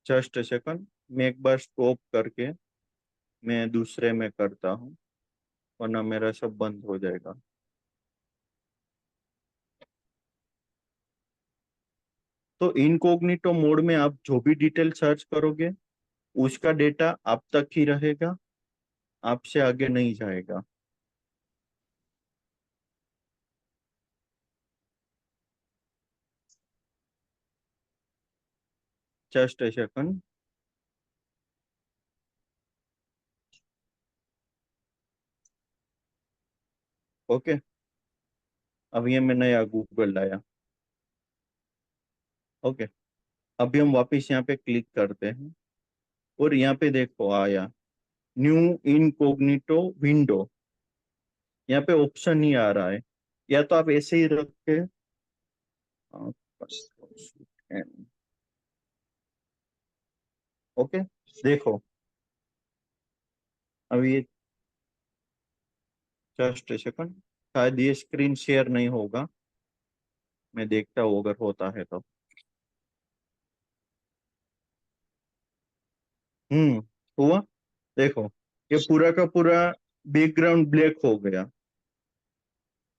जस्ट सेकंड, मैं एक बार स्टॉप करके मैं दूसरे में करता हूँ, वरना मेरा सब बंद हो जाएगा। तो इनकॉग्निटो मोड में आप जो भी डिटेल सर्च करोगे उसका डेटा आप तक ही रहेगा, आपसे आगे नहीं जाएगा। जस्ट सेकंड, ओके, अब ये मैं नया गूगल लाया। ओके, अभी हम वापस यहाँ पे क्लिक करते हैं और यहाँ पे देखो आया न्यू इनकॉग्निटो विंडो। यहाँ पे ऑप्शन ही आ रहा है, या तो आप ऐसे ही रख के ओके, देखो अभी ये, जस्ट सेकंड, शायद ये स्क्रीन शेयर नहीं होगा, मैं देखता हूँ अगर होता है तो। हम्म, हुआ, देखो ये पूरा का पूरा बैकग्राउंड ब्लैक हो गया।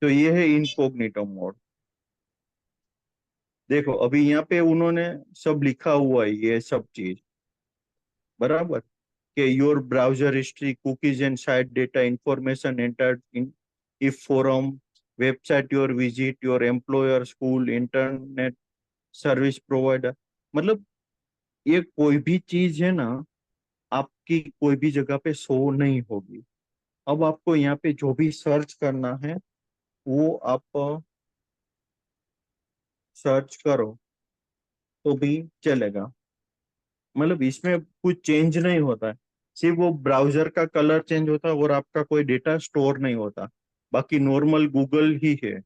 तो ये है इनकॉग्निटो मोड। देखो अभी यहाँ पे उन्होंने सब लिखा हुआ है ये सब चीज बराबर, कि your browser history, cookies and site data information entered in if forum, website your visit, your employer, school, internet service provider. मतलब ये कोई भी चीज है ना, आपकी कोई भी जगह पे शो नहीं होगी। अब आपको यहाँ पे जो भी सर्च करना है वो आप सर्च करो तो भी चलेगा। मतलब इसमें कुछ चेंज नहीं होता है, सिर्फ वो ब्राउजर का कलर चेंज होता है और आपका कोई डेटा स्टोर नहीं होता। बाकी नॉर्मल गूगल ही है।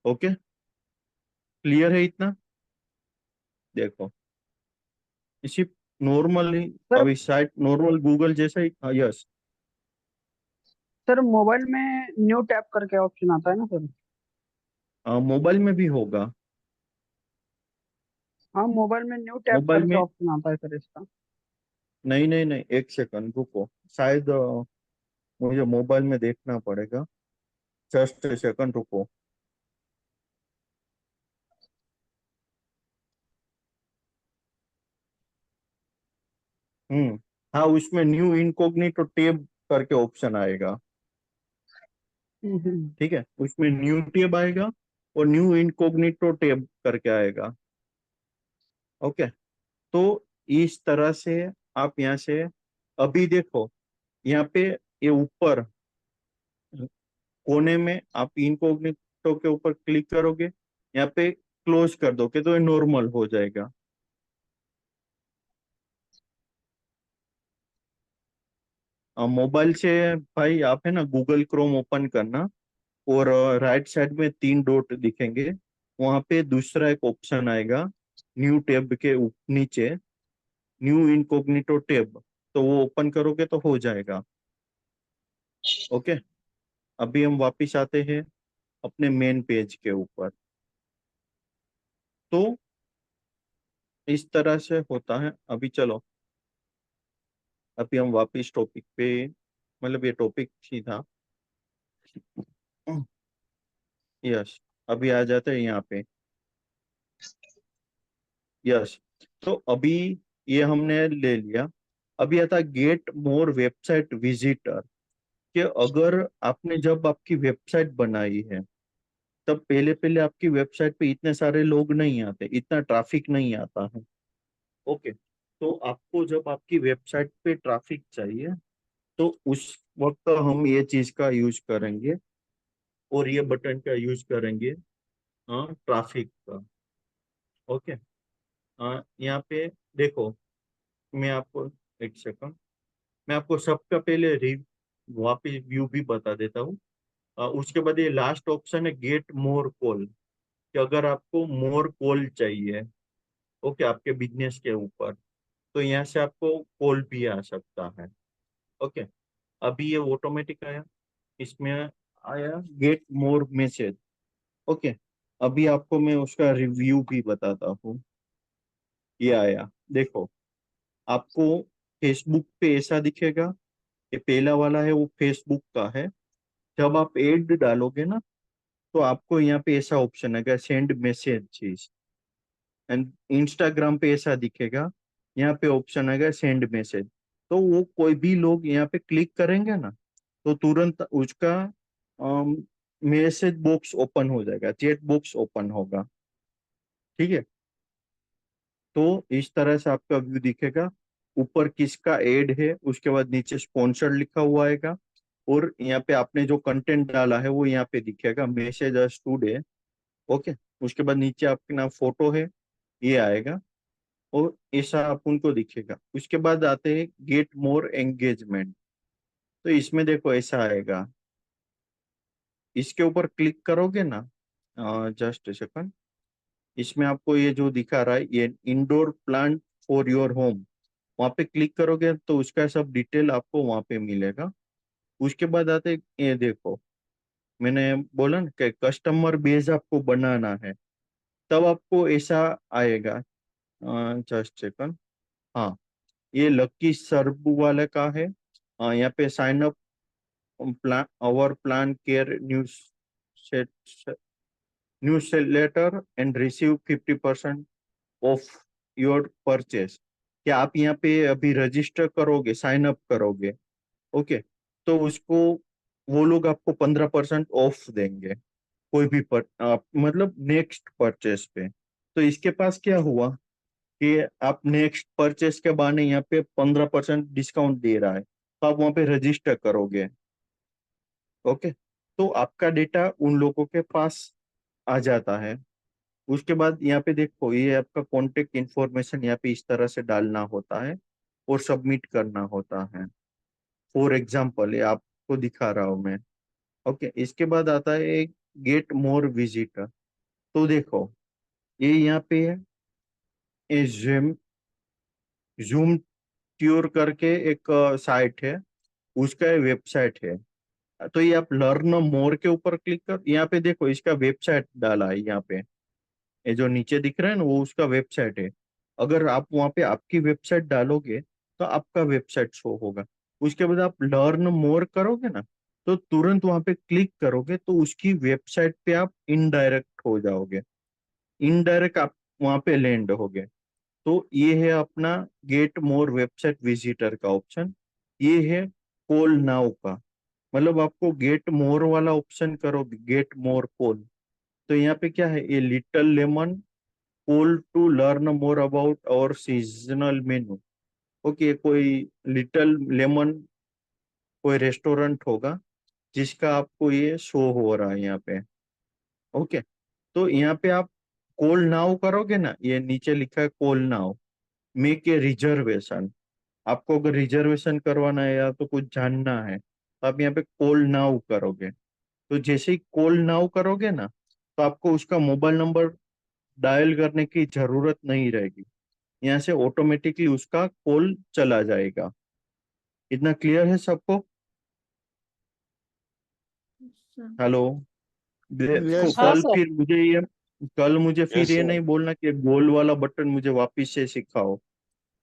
ओके, क्लियर है इतना। देखो सिर्फ नॉर्मल ही, सर अभी साइट नॉर्मल गूगल जैसा ही, हाँ यस। सर मोबाइल में न्यू टैब करके ऑप्शन आता है ना सर? मोबाइल में भी होगा। हाँ, मोबाइल में न्यू टैब मोबाइल करके में ऑप्शन आता है सर इसका। नहीं नहीं नहीं, एक सेकंड रुको, शायद मुझे मोबाइल में देखना पड़ेगा। जस्ट सेकंड रुको। हाँ, उसमें न्यू इनकॉग्निटो टैब करके ऑप्शन आएगा। हम्म। ठीक है, उसमें न्यू टैब आएगा और न्यू इनकॉग्निटो टैब करके आएगा। ओके, तो इस तरह से आप यहाँ से अभी देखो, यहाँ पे ये ऊपर कोने में आप इनकॉग्निटो के ऊपर क्लिक करोगे, यहाँ पे क्लोज कर दोगे तो ये नॉर्मल हो जाएगा। मोबाइल से भाई आप है ना गूगल क्रोम ओपन करना, और राइट साइड में 3 डॉट दिखेंगे, वहां पे दूसरा एक ऑप्शन आएगा न्यू टैब के नीचे, न्यू इनकॉग्निटो टैब, तो वो ओपन करोगे तो हो जाएगा। ओके, अभी हम वापिस आते हैं अपने मेन पेज के ऊपर। तो इस तरह से होता है। अभी चलो, अभी हम वापिस टॉपिक पे, मतलब ये टॉपिक ही था। यस, अभी आ जाते हैं यहाँ पे। यस, तो अभी ये हमने ले लिया। अभी आता गेट मोर वेबसाइट विजिटर, कि अगर आपने जब आपकी वेबसाइट बनाई है, तब पहले पहले आपकी वेबसाइट पे इतने सारे लोग नहीं आते, इतना ट्रैफिक नहीं आता है। ओके, तो आपको जब आपकी वेबसाइट पे ट्रैफिक चाहिए, तो उस वक्त हम ये चीज का यूज करेंगे, और ये बटन का यूज करेंगे, हाँ, ट्रैफिक का। ओके, यहाँ पे देखो, मैं आपको एक सेकंड, मैं आपको सबका पहले वापिस व्यू भी बता देता हूँ। उसके बाद ये लास्ट ऑप्शन है गेट मोर कॉल, कि अगर आपको मोर कॉल चाहिए, ओके, आपके बिजनेस के ऊपर, तो यहाँ से आपको कॉल भी आ सकता है। ओके, अभी ये ऑटोमेटिक आया, इसमें आया गेट मोर मैसेज। ओके, अभी आपको मैं उसका रिव्यू भी बताता हूँ। ये आया, देखो, आपको फेसबुक पे ऐसा दिखेगा। ये पहला वाला है वो फेसबुक का है। जब आप एड डालोगे ना, तो आपको यहाँ पे ऐसा ऑप्शन आएगा सेंड मैसेज, एंड इंस्टाग्राम पे ऐसा दिखेगा, यहाँ पे ऑप्शन आएगा सेंड मैसेज। तो वो कोई भी लोग यहाँ पे क्लिक करेंगे ना, तो तुरंत उसका मैसेज बॉक्स ओपन हो जाएगा, चैट बॉक्स ओपन होगा। ठीक है, तो इस तरह से आपका व्यू दिखेगा। ऊपर किसका एड है, उसके बाद नीचे स्पॉन्सर्ड लिखा हुआ आएगा, और यहाँ पे आपने जो कंटेंट डाला है वो यहाँ पे दिखेगा, मैसेज अस टुडे। ओके, उसके बाद नीचे अपना फोटो है, ये आएगा, और ऐसा आप उनको दिखेगा। उसके बाद आते हैं गेट मोर एंगेजमेंट, तो इसमें देखो ऐसा आएगा, इसके ऊपर क्लिक करोगे ना, जस्ट सेकंड, इसमें आपको ये जो दिखा रहा है ये indoor plant for your home, वहां पे क्लिक करोगे तो उसका सब डिटेल आपको वहां पे मिलेगा। उसके बाद आते ये देखो, मैंने बोला ना कि कस्टमर बेस आपको बनाना है, तब आपको ऐसा आएगा। जस्ट सेकंड, हाँ, ये लकी सर्ब वाले का है। यहाँ पे sign up plan our plan care news newsletter and receive 50% off your purchase. क्या आप यहाँ पे अभी रजिस्टर करोगे, साइन अप करोगे, ओके, तो उसको वो लोग आपको 15% ऑफ देंगे, कोई भी मतलब नेक्स्ट परचेस पे। तो इसके पास क्या हुआ कि आप नेक्स्ट परचेस के बहाने यहाँ पे 15% डिस्काउंट दे रहा है, तो आप वहां पे रजिस्टर करोगे। ओके, तो आपका डेटा उन लोगों के पास आ जाता है। उसके बाद यहाँ पे देखो, ये आपका कॉन्टेक्ट इंफॉर्मेशन यहाँ पे इस तरह से डालना होता है और सबमिट करना होता है। फॉर एग्जाम्पल ये आपको दिखा रहा हूँ मैं। ओके, इसके बाद आता है गेट मोर विजिटर, तो देखो ये यहाँ पे है, ये जूम ट्यूर करके एक साइट है, उसका वेबसाइट है। तो ये आप लर्न मोर के ऊपर क्लिक कर, यहाँ पे देखो इसका वेबसाइट डाला है यहाँ पे, ये जो नीचे दिख रहा है ना वो उसका वेबसाइट है। अगर आप वहाँ पे आपकी वेबसाइट डालोगे तो आपका वेबसाइट शो होगा। उसके बाद आप लर्न मोर करोगे ना, तो तुरंत वहाँ पे क्लिक करोगे तो उसकी वेबसाइट पे आप इनडायरेक्ट हो जाओगे, इनडायरेक्ट आप वहाँ पे लैंड होगे। तो ये है अपना गेट मोर वेबसाइट विजिटर का ऑप्शन। ये है कॉल नाउ का, मतलब आपको गेट मोर वाला ऑप्शन करोगे, गेट मोर कॉल, तो यहाँ पे क्या है, ये little lemon call to learn more about our seasonal menu. Okay, कोई लिटिल लेमन कोई रेस्टोरेंट होगा जिसका आपको ये शो हो रहा है यहाँ पे। ओके, तो यहाँ पे आप कॉल नाउ करोगे ना, ये नीचे लिखा है call now, make a reservation. आपको अगर रिजर्वेशन करवाना है या तो कुछ जानना है तो आप यहाँ पे कॉल नाउ करोगे। तो जैसे ही कॉल नाउ करोगे ना, तो आपको उसका मोबाइल नंबर डायल करने की जरूरत नहीं रहेगी, यहाँ से ऑटोमेटिकली उसका कॉल चला जाएगा। इतना क्लियर है सबको? हेलो? देखो यस सर। हाँ कल सर। फिर मुझे ये, कल मुझे फिर यस ये सर। नहीं बोलना कि गोल वाला बटन मुझे वापस से सिखाओ।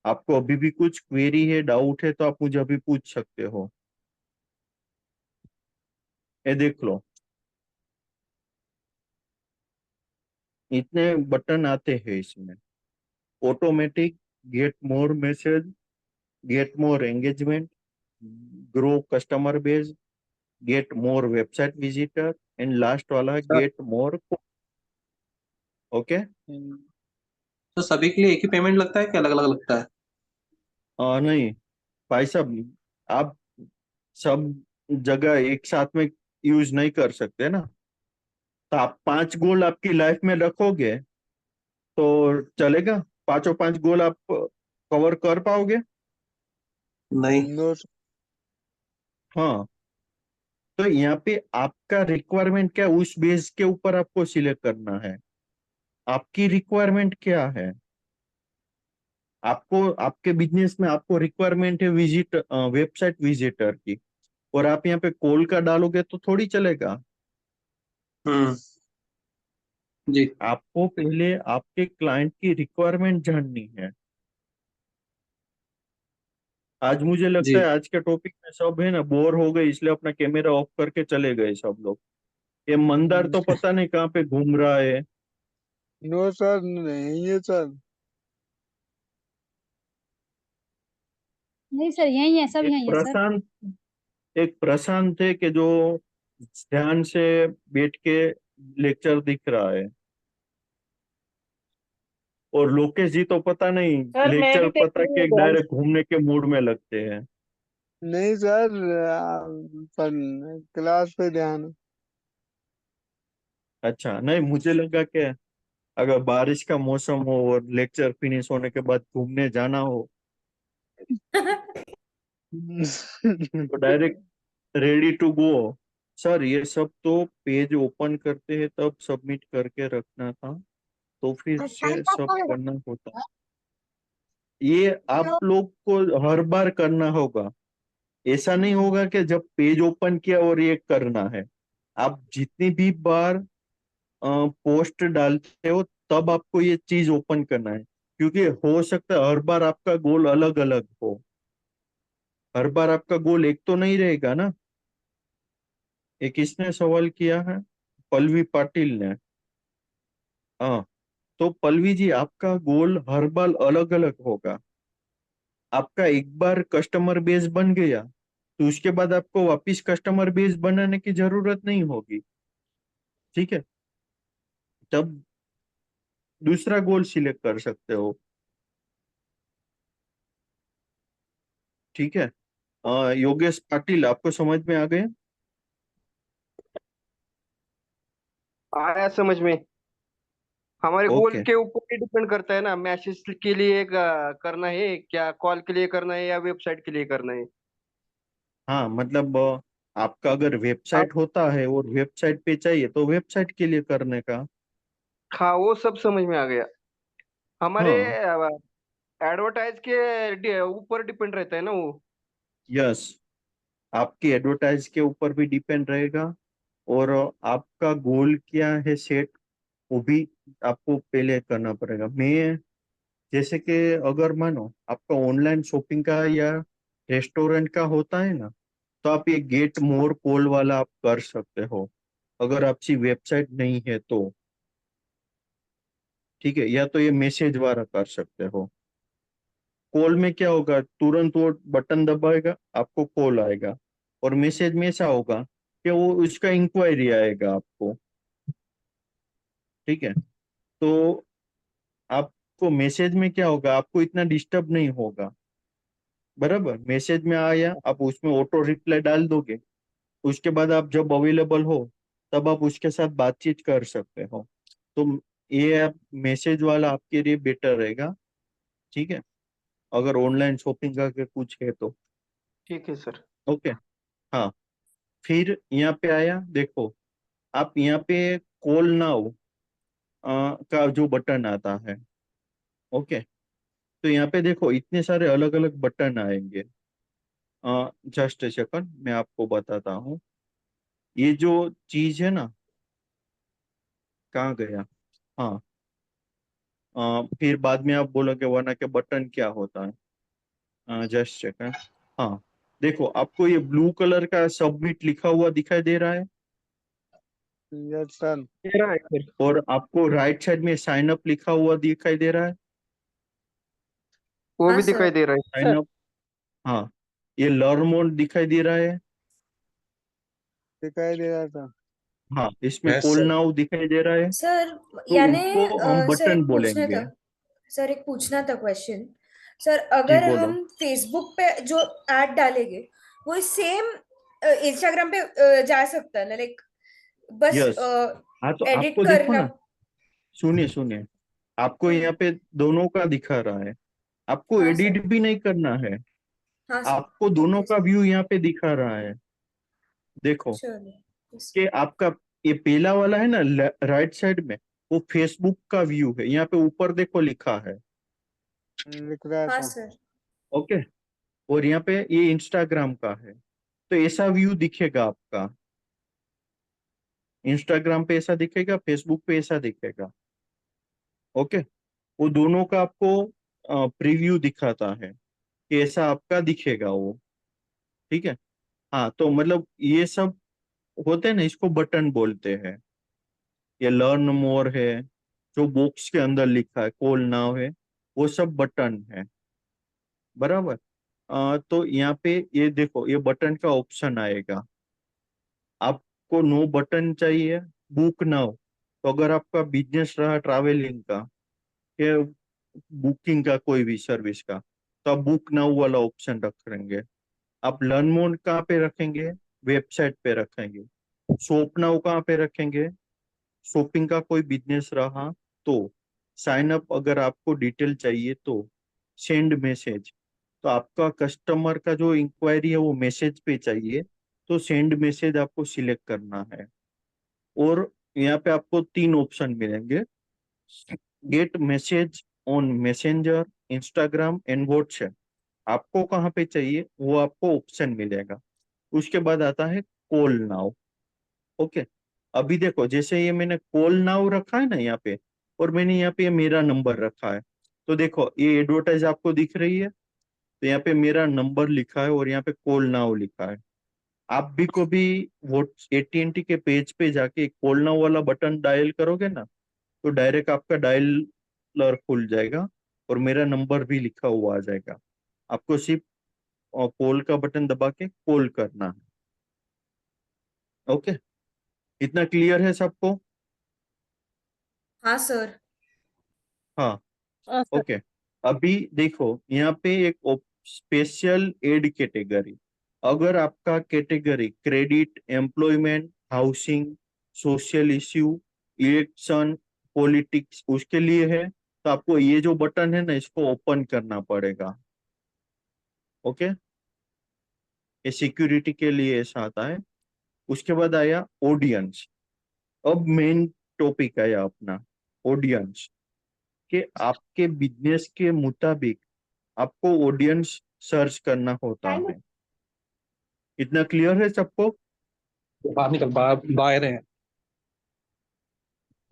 आपको अभी भी कुछ क्वेरी है, डाउट है, तो आप मुझे अभी पूछ सकते हो। ये देख लो, इतने बटन आते हैं इसमें। Automatic, get more message, get more engagement, grow customer base, get more website visitor, and last वाला सर गेट मोर। ओके। तो सभी के लिए एक ही पेमेंट लगता है कि अलग अलग लगता है? नहीं भाई साहब, आप सब जगह एक साथ में यूज नहीं कर सकते ना। तो आप 5 गोल आपकी लाइफ में रखोगे तो चलेगा? पांचों 5 गोल आप कवर कर पाओगे? नहीं। नो हाँ, तो यहाँ पे आपका रिक्वायरमेंट क्या, उस बेस के ऊपर आपको सिलेक्ट करना है। आपकी रिक्वायरमेंट क्या है? आपको आपके बिजनेस में आपको रिक्वायरमेंट है विजिट, वेबसाइट विजिटर की, और आप यहाँ पे कॉल का डालोगे तो थोड़ी चलेगा। हम्म। जी। आपको पहले आपके क्लाइंट की रिक्वायरमेंट जाननी है। आज मुझे लगता जी। है आज के टॉपिक में सब है ना बोर हो गए, इसलिए अपना कैमरा ऑफ करके चले गए सब लोग। ये मंदार तो पता नहीं कहाँ पे घूम रहा है। नो सर, नहीं है सर। नहीं सर, यही है, सब एक यही है सर। प्रशांत, एक प्रशांत है कि जो ध्यान से बैठ के लेक्चर दिख रहा है, और लोकेश जी तो पता नहीं, सर मैं लेक्चर भी देख पता रही कि हूँ एक ध्यान डायरेक्ट से। घूमने के मूड में लगते हैं। नहीं सर, पर क्लास पे ध्यान है। अच्छा, नहीं मुझे लगा कि अगर बारिश का मौसम हो और लेक्चर फिनिश होने के बाद घूमने जाना हो तो direct ready to go. Sir ये सब तो पेज ओपन करते हैं तब सबमिट करके रखना था, तो फिर से सब करना होता। ये आप लोग को हर बार करना होगा, ऐसा नहीं होगा कि जब पेज ओपन किया और ये करना है। आप जितनी भी बार पोस्ट डालते हो तब आपको ये चीज ओपन करना है, क्योंकि हो सकता है हर बार आपका गोल अलग अलग हो, हर बार आपका गोल एक तो नहीं रहेगा ना। एक किसने सवाल किया है? पल्लवी पाटिल ने। हाँ, तो पल्लवी जी आपका गोल हर बार अलग अलग होगा। आपका एक बार कस्टमर बेस बन गया तो उसके बाद आपको वापस कस्टमर बेस बनाने की जरूरत नहीं होगी। ठीक है, तब दूसरा गोल सिलेक्ट कर सकते हो। ठीक है, योगेश पाटिल आपको समझ में आ गए? आया समझ में। हमारे गोल ओके। के ऊपर ही डिपेंड करता है ना, मैसेज के लिए करना है क्या, कॉल के लिए करना है या वेबसाइट के लिए करना है। हाँ मतलब आपका अगर अब वेबसाइट होता है और वेबसाइट पे चाहिए तो वेबसाइट के लिए करने का। हाँ, वो सब समझ में आ गया। हमारे हाँ। एडवर्टाइज के ऊपर डिपेंड रहता है ना वो। यस, आपकी एडवर्टाइज के ऊपर भी डिपेंड रहेगा, और आपका गोल क्या है सेट, वो भी आपको पहले करना पड़ेगा। मैं जैसे कि अगर मानो आपका ऑनलाइन शॉपिंग का या रेस्टोरेंट का होता है ना, तो आप ये गेट मोर कॉल वाला आप कर सकते हो, अगर आपकी वेबसाइट नहीं है तो। ठीक है, या तो ये मैसेज वाला कर सकते हो। कॉल में क्या होगा, तुरंत वो बटन दबाएगा आपको कॉल आएगा, और मैसेज में ऐसा होगा कि वो उसका इंक्वायरी आएगा आपको। ठीक है, तो आपको मैसेज में क्या होगा, आपको इतना डिस्टर्ब नहीं होगा। बराबर, मैसेज में आया, आप उसमें ऑटो रिप्लाई डाल दोगे, उसके बाद आप जब अवेलेबल हो तब आप उसके साथ बातचीत कर सकते हो। तो ये आप मैसेज वाला आपके लिए बेटर रहेगा। ठीक है, अगर ऑनलाइन शॉपिंग का के कुछ है तो। ठीक है सर। ओके। हाँ, फिर यहाँ पे आया, देखो आप यहाँ पे कॉल नाउ का जो बटन आता है। ओके, तो यहाँ पे देखो इतने सारे अलग अलग बटन आएंगे। जस्ट ए सेकंड, मैं आपको बताता हूँ। ये जो चीज है ना, कहाँ गया। हाँ, फिर बाद में आप बोलोगे वरना के बटन क्या होता है। Just second. हाँ, देखो आपको ये ब्लू कलर का सबमिट लिखा हुआ दिखाई दे रहा है, यस सर। दे रहा है सर। और आपको राइट साइड में साइन अप लिखा हुआ दिखाई दे रहा है। वो हाँ भी दिखाई सर। दे रहा है साइन सर। अप। हाँ, ये लर्न मोड दिखाई दे रहा है। दिखाई दे रहा था। हाँ, इसमें यस कॉल सर। नाउ दिखाई दे रहा है। सर तो यानी इनको हम सर बटन एक पूछना बोलेंगे। था। सर एक पूछना था क्वेश्चन। सर जी अगर बोलो। हम फेसबुक पे जो ऐड डालेंगे वो सेम इंस्टाग्राम पे जा सकता है ना, लाइक बस यस। हाँ, तो एडिट आपको देखो करना। ना, सुनिए सुनिए, आपको हाँ यहाँ पे दोनों का दिखा रहा है, आपको हाँ सर। एडिट भी नहीं करना है, हाँ सर। आपको दोनों ओके का सर। व्यू यहाँ पे दिखा रहा है। देखो चलिए। yes, कि आपका ये पहला वाला है ना, राइट साइड में, वो फेसबुक का व्यू है, यहाँ पे ऊपर देखो लिखा है। लिख रहा हाँ था। सर। ओके, और यहाँ पे ये इंस्टाग्राम का है, तो ऐसा व्यू दिखेगा आपका। इंस्टाग्राम पे ऐसा दिखेगा, फेसबुक पे ऐसा दिखेगा। ओके, वो दोनों का आपको प्रीव्यू दिखाता है कि ऐसा आपका दिखेगा वो। ठीक है। हाँ, तो मतलब ये सब होते हैं ना, इसको बटन बोलते हैं। ये लर्न मोर है, जो बॉक्स के अंदर लिखा है कॉल नाउ है, वो सब बटन है। बराबर। तो यहाँ पे ये देखो, ये बटन का ऑप्शन आएगा। आपको नो बटन चाहिए, बुक नाउ। तो अगर आपका बिजनेस रहा ट्रैवलिंग का, या बुकिंग का कोई भी सर्विस का, तो आप बुक नाउ वाला ऑप्शन रखेंगे। आप लर्न मोड कहाँ पे रखेंगे, वेबसाइट पे रखेंगे। शॉप नाउ कहाँ पे रखेंगे, शॉपिंग का कोई बिजनेस रहा तो। साइन अप अगर आपको डिटेल चाहिए तो। सेंड मैसेज, तो आपका कस्टमर का जो इंक्वायरी है वो मैसेज पे चाहिए, तो सेंड मैसेज आपको सिलेक्ट करना है। और यहाँ पे आपको तीन ऑप्शन मिलेंगे। Gate message on messenger, Instagram and WhatsApp, आपको कहाँ पे चाहिए वो आपको ऑप्शन मिलेगा। उसके बाद आता है कॉल नाउ। ओके, अभी देखो जैसे ये मैंने कॉल नाउ रखा है ना यहाँ पे, और मैंने यहाँ पे ये मेरा नंबर रखा है, तो देखो ये एडवर्टाइज आपको दिख रही है, तो यहाँ पे मेरा नंबर लिखा है और यहाँ पे कॉल नाउ लिखा है। आप भी कभी वो AT&T के पेज पे जाके कॉल नाउ वाला बटन डायल करोगे ना, तो डायरेक्ट आपका डायलर खुल जाएगा, और मेरा नंबर भी लिखा हुआ आ जाएगा। आपको सिर्फ कॉल का बटन दबा के कॉल करना है। ओके, इतना क्लियर है सबको। हाँ सर। हाँ। हाँ सर। ओके, अभी देखो यहाँ पे एक स्पेशल एड कैटेगरी। अगर आपका category credit, employment, housing, social issue, election, politics उसके लिए है, तो आपको ये जो बटन है ना, इसको ओपन करना पड़ेगा। ओके, ये सिक्योरिटी के लिए ऐसा आता है। उसके बाद आया ऑडियंस। अब मेन टॉपिक आया अपना ऑडियंस, कि आपके बिजनेस के मुताबिक आपको ऑडियंस सर्च करना होता है। इतना क्लियर है सबको? बाहर निकल, बाहर है।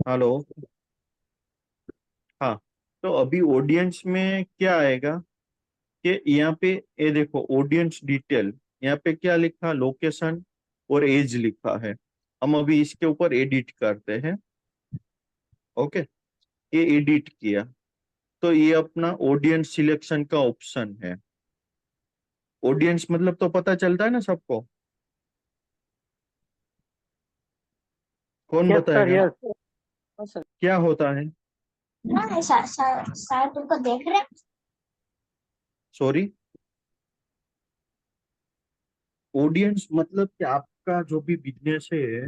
हेलो। हाँ, तो अभी ऑडियंस में क्या आएगा कि यहाँ पे ये देखो ऑडियंस डिटेल, यहाँ पे क्या लिखा, लोकेशन और एज लिखा है। हम अभी इसके ऊपर एडिट करते हैं। ओके, ये एडिट किया तो ये अपना ऑडियंस सिलेक्शन का ऑप्शन है। ऑडियंस मतलब तो पता चलता है ना सबको? कौन यस सर, बताएगा यस। क्या होता है? ना सर तुमको देख रहे हैं। सॉरी, ऑडियंस मतलब कि आपका जो भी बिजनेस है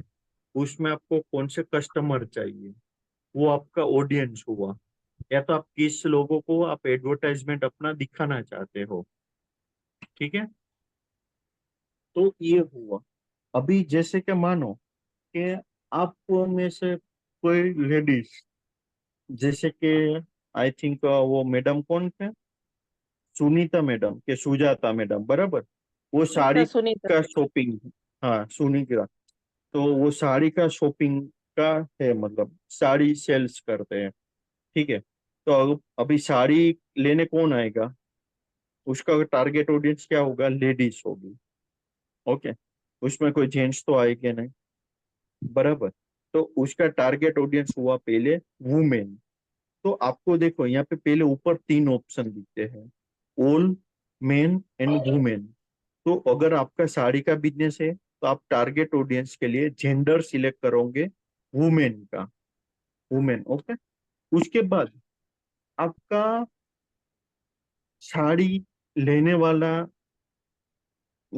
उसमें आपको कौन से कस्टमर चाहिए, वो आपका ऑडियंस हुआ। या तो आप किस लोगों को आप एडवर्टाइजमेंट अपना दिखाना चाहते हो, ठीक है? तो ये हुआ। अभी जैसे कि मानो कि आप में से कोई लेडीज, जैसे कि आई थिंक वो मैडम कौन थे, सुनीता मैडम के सुजाता मैडम, बराबर? वो साड़ी सुनीता। का शॉपिंग, हाँ सुनीता, तो वो साड़ी का शॉपिंग का है, मतलब साड़ी सेल्स करते हैं, ठीक है? तो अभी साड़ी लेने कौन आएगा, उसका टारगेट ऑडियंस क्या होगा, लेडीज होगी। ओके, उसमें कोई जेंट्स तो आएंगे नहीं, बराबर? तो उसका टारगेट ऑडियंस हुआ पहले वुमेन। तो आपको देखो यहाँ पे पहले ऊपर तीन ऑप्शन दिखते हैं, ऑल, मेन एंड वुमेन। तो अगर आपका साड़ी का बिजनेस है तो आप टारगेट ऑडियंस के लिए जेंडर सिलेक्ट करोगे वुमेन का, वुमेन। ओके, उसके बाद आपका साड़ी लेने वाला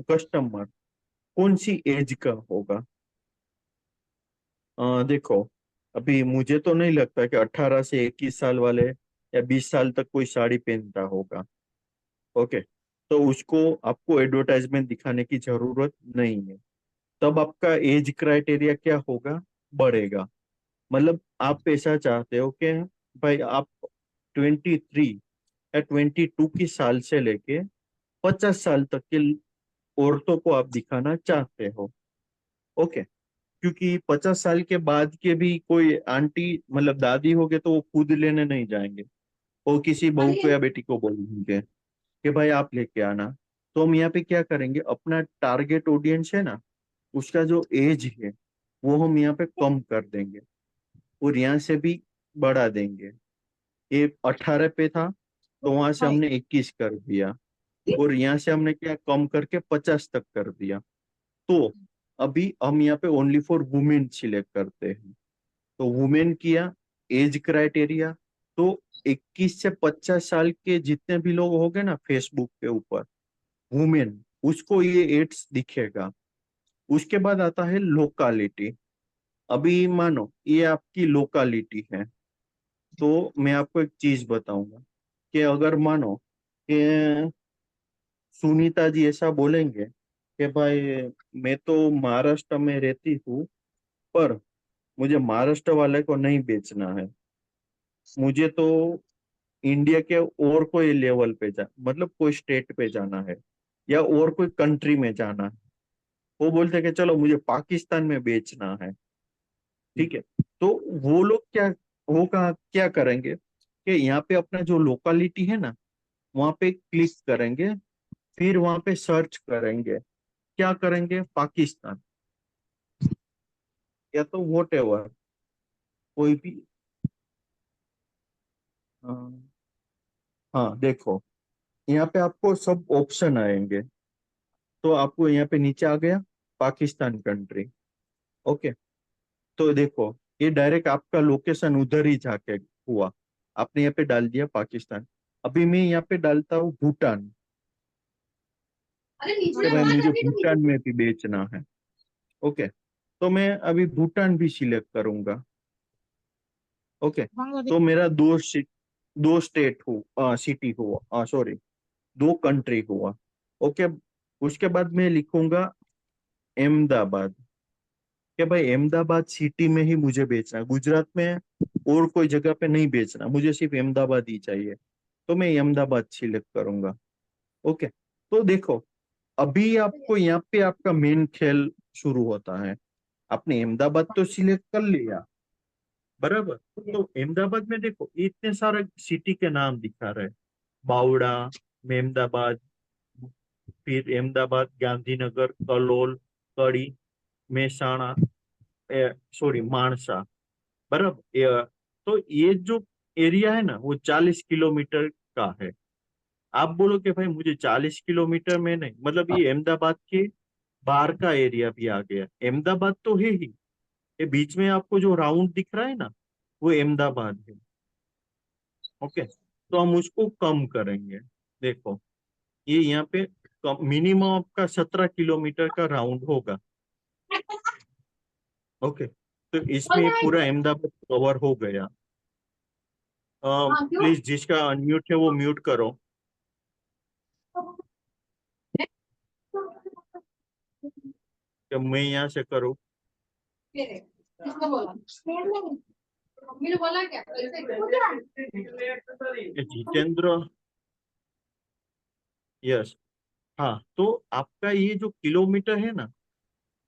कस्टमर कौन सी एज का होगा? देखो, अभी मुझे तो नहीं लगता कि 18 से 21 साल वाले या 20 साल तक कोई साड़ी पहनता होगा। ओके, तो उसको आपको एडवर्टाइजमेंट दिखाने की जरूरत नहीं है। तब आपका एज क्राइटेरिया क्या होगा, बढ़ेगा। मतलब आप ऐसा चाहते हो कि भाई आप 23 या 22 की साल से लेके 50 साल तक के औरतों को आप दिखाना चाहते हो। ओके, क्योंकि 50 साल के बाद के भी कोई आंटी मतलब दादी हो गए तो वो खुद लेने नहीं जाएंगे, वो किसी बहू को या बेटी को बोलेंगे कि भाई आप लेके आना। तो हम यहाँ पे क्या करेंगे, अपना टारगेट ऑडियंस है ना, उसका जो एज है वो हम यहाँ पे कम कर देंगे और यहाँ से भी बढ़ा देंगे। ये 18 पे था तो वहां से हमने 21 कर दिया, और यहाँ से हमने क्या कम करके 50 तक कर दिया। तो अभी हम यहाँ पे ओनली फॉर वुमेन सिलेक्ट करते हैं। तो वुमेन किया, एज क्राइटेरिया, तो 21 से 50 साल के जितने भी लोग होंगे ना फेसबुक के ऊपर, वुमेन, उसको ये एड्स दिखेगा। उसके बाद आता है लोकालिटी। अभी मानो ये आपकी लोकालिटी है, तो मैं आपको एक चीज बताऊंगा कि अगर मानो कि सुनीता जी ऐसा बोलेंगे कि भाई मैं तो महाराष्ट्र में रहती हूँ, पर मुझे महाराष्ट्र वाले को नहीं बेचना है, मुझे तो इंडिया के और कोई लेवल पे मतलब कोई स्टेट पे जाना है या और कोई कंट्री में जाना है। वो बोलते हैं कि चलो मुझे पाकिस्तान में बेचना है, ठीक है? तो वो लोग क्या, वो कहा क्या करेंगे कि यहाँ पे अपना जो लोकेलिटी है ना, वहां पे क्लिक करेंगे, फिर वहां पे सर्च करेंगे, क्या करेंगे, पाकिस्तान या तो वोट एवर, कोई भी। अ, हाँ देखो, यहाँ पे आपको सब ऑप्शन आएंगे। तो आपको यहाँ पे नीचे आ गया पाकिस्तान कंट्री। ओके, तो देखो ये डायरेक्ट आपका लोकेशन उधर ही जाके हुआ, आपने यहाँ पे डाल दिया पाकिस्तान। अभी मैं यहाँ पे डालता हूँ भूटान, कि भाई मुझे भूटान में भी बेचना है। ओके, तो मैं अभी भूटान भी सिलेक्ट करूंगा। ओके, बांग्लादेश। तो मेरा दो स्टेट हो, सिटी हुआ, सॉरी, दो कंट्री हुआ। ओके, उसके बाद मैं लिखूंगा अहमदाबाद, कि भाई अहमदाबाद सिटी में ही मुझे बेचना है, गुजरात में और कोई जगह पे नहीं बेचना, मुझे सिर्फ अहमदाबाद ही चाहिए। तो मैं अहमदाबाद सिलेक्ट करूंगा। ओके, तो देखो अभी आपको यहाँ पे आपका मेन खेल शुरू होता है। आपने अहमदाबाद तो सिलेक्ट कर लिया, बराबर। तो अहमदाबाद में देखो इतने सारे सिटी के नाम दिखा रहे हैं, बावड़ा, मेमदाबाद, फिर अहमदाबाद, गांधीनगर, कलोल, कड़ी, मेहसाणा, सॉरी माणसा, बराबर। तो ये जो एरिया है ना वो 40 किलोमीटर का है। आप बोलो कि भाई मुझे 40 किलोमीटर में नहीं, मतलब ये अहमदाबाद के बाहर का एरिया भी आ गया। अहमदाबाद तो है ही, ये बीच में आपको जो राउंड दिख रहा है ना वो अहमदाबाद है। ओके, तो हम उसको कम करेंगे। देखो ये यहाँ पे मिनिमम आपका 17 किलोमीटर का राउंड होगा। ओके, तो इसमें ये पूरा अहमदाबाद कवर हो गया। प्लीज जिसका अनम्यूट है वो म्यूट करो। तो मैं यहाँ से करूँ। ये जितेंद्र, यस। हाँ, तो आपका ये जो किलोमीटर है ना,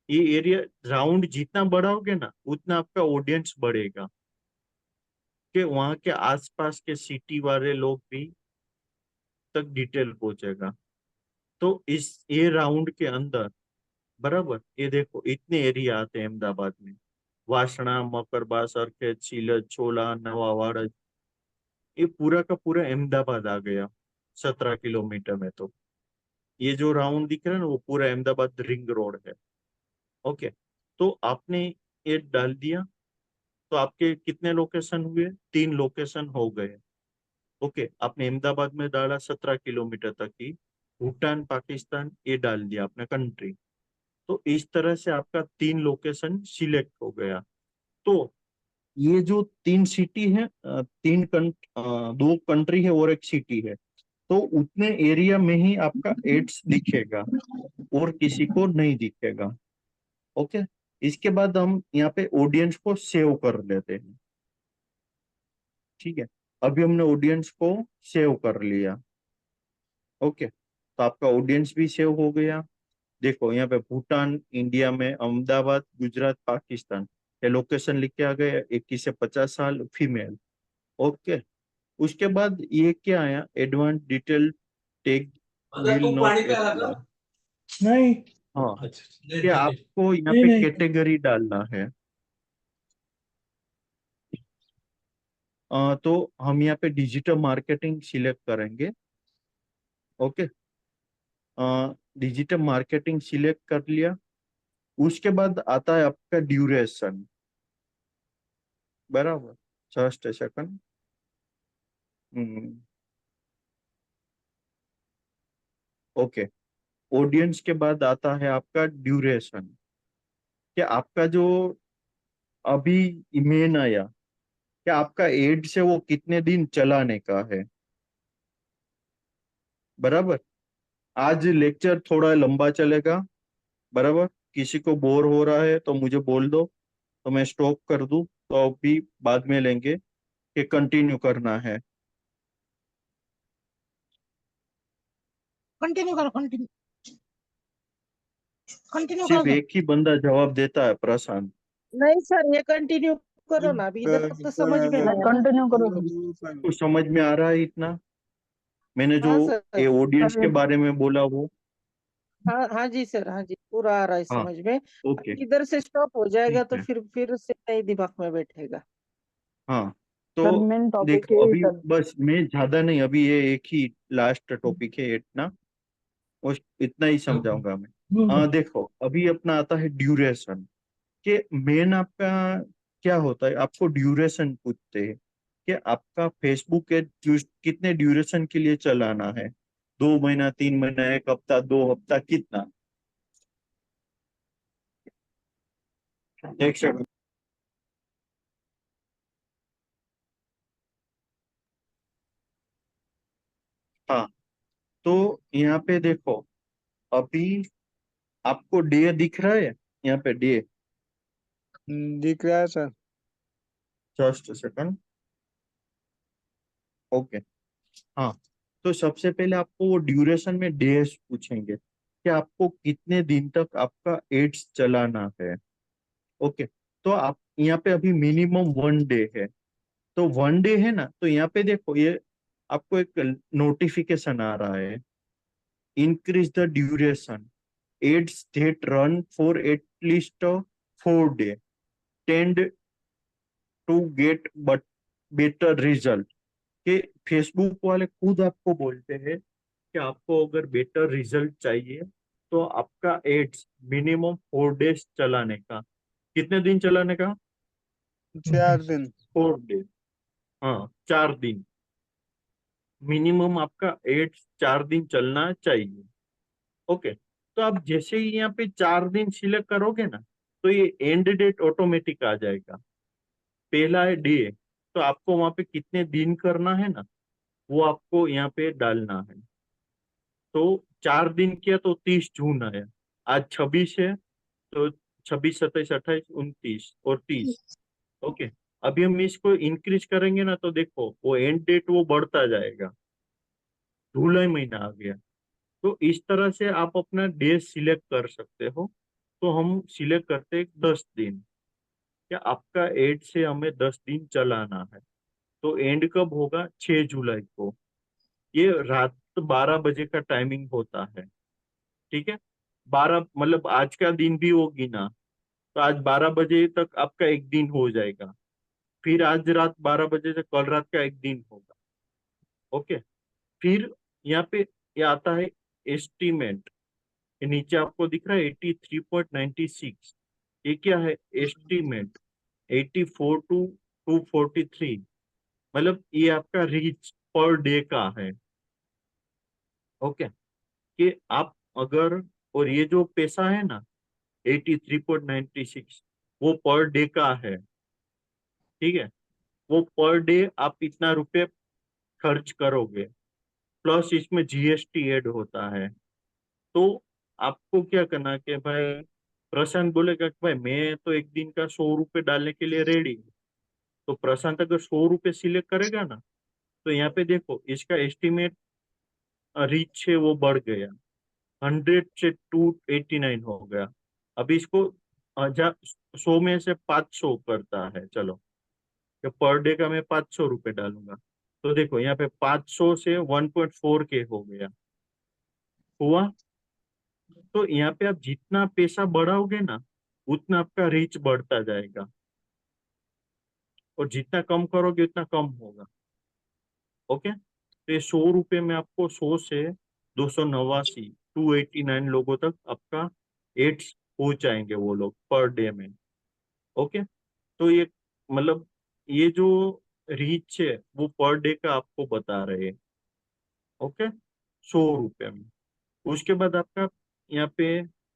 ये एरिया राउंड जितना बढ़ाओगे ना उतना आपका ऑडियंस बढ़ेगा, कि वहाँ के आसपास के सिटी वाले लोग भी तक डिटेल पहुंचेगा। तो इस ये राउंड के अंदर, बराबर, ये देखो इतने एरिया आते हैं अहमदाबाद में, वासणा, मकरबा, सरखेज, सीलज, छोला, नवा वाड़ज, ये पूरा का पूरा अहमदाबाद आ गया 17 किलोमीटर में। तो ये जो राउंड दिख रहा है ना वो पूरा अहमदाबाद रिंग रोड है। ओके, तो आपने ये डाल दिया, तो आपके कितने लोकेशन हुए? 3 लोकेशन हो गए। ओके, आपने अहमदाबाद में डाला 17 किलोमीटर तक ही, भूटान, पाकिस्तान ये डाल दिया आपने कंट्री। तो इस तरह से आपका 3 लोकेशन सिलेक्ट हो गया। तो ये जो 3 सिटी है, 2 कंट्री है और एक सिटी है, तो उतने एरिया में ही आपका एड्स दिखेगा और किसी को नहीं दिखेगा। ओके, इसके बाद हम यहाँ पे ऑडियंस को सेव कर लेते हैं। ठीक है, अभी हमने ऑडियंस को सेव कर लिया। ओके, तो आपका ऑडियंस भी सेव हो गया। देखो यहाँ पे भूटान, इंडिया में अहमदाबाद, गुजरात, पाकिस्तान, ये लोकेशन लिख के आ गए। 21 से 50 साल, फीमेल। ओके, उसके बाद ये क्या आया, एडवांस डिटेल टैग विल को नॉट पानी प्याला अप्लाई। का? नहीं। हाँ, अच्छा, कि आपको यहाँ नहीं पे नहीं। कैटेगरी डालना है। तो हम यहाँ पे डिजिटल मार्केटिंग सिलेक्ट करेंगे। ओके, डिजिटल मार्केटिंग सिलेक्ट कर लिया। उसके बाद आता है आपका ड्यूरेशन, बराबर। Just a second. Okay, audience के बाद आता है आपका ड्यूरेशन, कि आपका जो अभी मेन आया, कि आपका एड से वो कितने दिन चलाने का है, बराबर। आज लेक्चर थोड़ा लंबा चलेगा, बराबर। किसी को बोर हो रहा है तो मुझे बोल दो, तो मैं स्टॉप कर दूं, तो अभी बाद में लेंगे कि कंटिन्यू करना है। कंटिन्यू करो, कंटिन्यू कंटिन्यू कर सिर्फ दो। एक ही बंदा जवाब देता है, प्रशांत। नहीं सर, ये कंटिन्यू करो ना, अभी इधर तक तो समझ में नहीं, नहीं आया। कंटिन्यू करो सर। तो समझ में आ रहा है इतना? मैंने जो हाँ सर। ये ऑडियंस सर के एक बारे में बोला वो। हाँ हाँ जी सर, हाँ जी, पूरा आ रहा है हाँ, समझ में। ओके, इधर से स्टॉप हो जाएगा ठीक तो है। फिर से नहीं दिमाग में बैठेगा। हाँ, सर तो मेन टॉपिक देखो है अभी सर। बस मैं ज्यादा नहीं, अभी ये एक ही लास्ट टॉपिक है इतना, उस इतना ही समझाऊंगा मैं। देखो अभी अपना आता है ड्यूरेशन, कि मेन आपका क्या होता है, आपको ड्यूरेशन पूछते हैं कि आपका फेसबुक के कितने ड्यूरेशन के लिए चलाना है, 2 महीना, 3 महीना, 1 हफ्ता, 2 हफ्ता, कितना। एक सेकंड। हाँ, तो यहाँ पे देखो अभी आपको डे दिख रहा है, यहाँ पे डे। दिख रहा है सर। Just second. ओके, हाँ, तो सबसे पहले आपको वो ड्यूरेशन में डेज पूछेंगे, कि आपको कितने दिन तक आपका एड्स चलाना है। ओके, तो आप यहाँ पे अभी मिनिमम 1 डे है, तो 1 डे है ना, तो यहाँ पे देखो ये आपको एक नोटिफिकेशन आ रहा है, increase the duration ads that run for at least 4 day tend to get but better result. कि फेसबुक वाले खुद आपको बोलते हैं कि आपको अगर बेटर रिजल्ट चाहिए तो आपका एड्स मिनिमम 4 डेज चलाने का। कितने दिन चलाने का? 4 दिन। 4 डे, हाँ 4 दिन मिनिमम आपका एड्स 4 दिन चलना चाहिए। ओके, तो आप जैसे ही यहाँ पे 4 दिन सिलेक्ट करोगे ना, तो ये एंड डेट ऑटोमेटिक आ जाएगा। पहला है डे, तो आपको वहां पे कितने दिन करना है ना, वो आपको यहाँ पे डालना है। तो 4 दिन किया तो 30 जून है, आज 26 है, तो 26, 27, 28, 29 और 30। ओके, अभी हम इसको इंक्रीज करेंगे ना, तो देखो वो एंड डेट वो बढ़ता जाएगा। जुलाई महीना आ गया, तो इस तरह से आप अपना डे सिलेक्ट कर सकते हो। तो हम सिलेक्ट करते हैं 10 दिन, क्या आपका एड से हमें 10 दिन चलाना है। तो एंड कब होगा? 6 जुलाई को। ये रात 12 बजे का टाइमिंग होता है, ठीक है। 12 मतलब आज का दिन भी वो गिना, तो आज 12 बजे तक आपका एक दिन हो जाएगा, फिर आज रात 12 बजे से कल रात का एक दिन होगा। ओके, फिर यहाँ पे ये आता है एस्टीमेट, ये नीचे आपको दिख रहा है 83.96, ये क्या है? एस्टीमेट 84 to 243, मतलब ये आपका रीच पर डे का है। ओके, कि आप अगर, और ये जो पैसा है ना 83.96, वो पर डे का है, ठीक है। वो पर डे आप इतना रुपए खर्च करोगे, प्लस इसमें जीएसटी ऐड होता है। तो आपको क्या करना है कि भाई, प्रशांत बोलेगा कि भाई मैं तो एक दिन का 100 रुपये डालने के लिए रेडी हूँ, तो प्रशांत अगर 100 रुपये सिलेक्ट करेगा ना, तो यहाँ पे देखो इसका एस्टिमेट रीच है वो बढ़ गया, 100 से 289 हो गया। अभी इसको 100 में से 500 करता है, चलो कि पर डे का मैं 500 रुपये डालूंगा, तो देखो यहाँ पे 500 से 1.4 के हो गया हुआ। तो यहाँ पे आप जितना पैसा बढ़ाओगे ना, उतना आपका रीच बढ़ता जाएगा, और जितना कम करोगे उतना कम होगा। ओके, तो ये 100 रुपये में आपको 100 से 289, 289 लोगों तक आपका एड्स पहुंचाएंगे वो लोग पर डे में। ओके, तो ये मतलब ये जो रीच है वो पर डे का आपको बता रहे हैं। ओके, 100 रुपये में। उसके बाद आपका यहाँ पे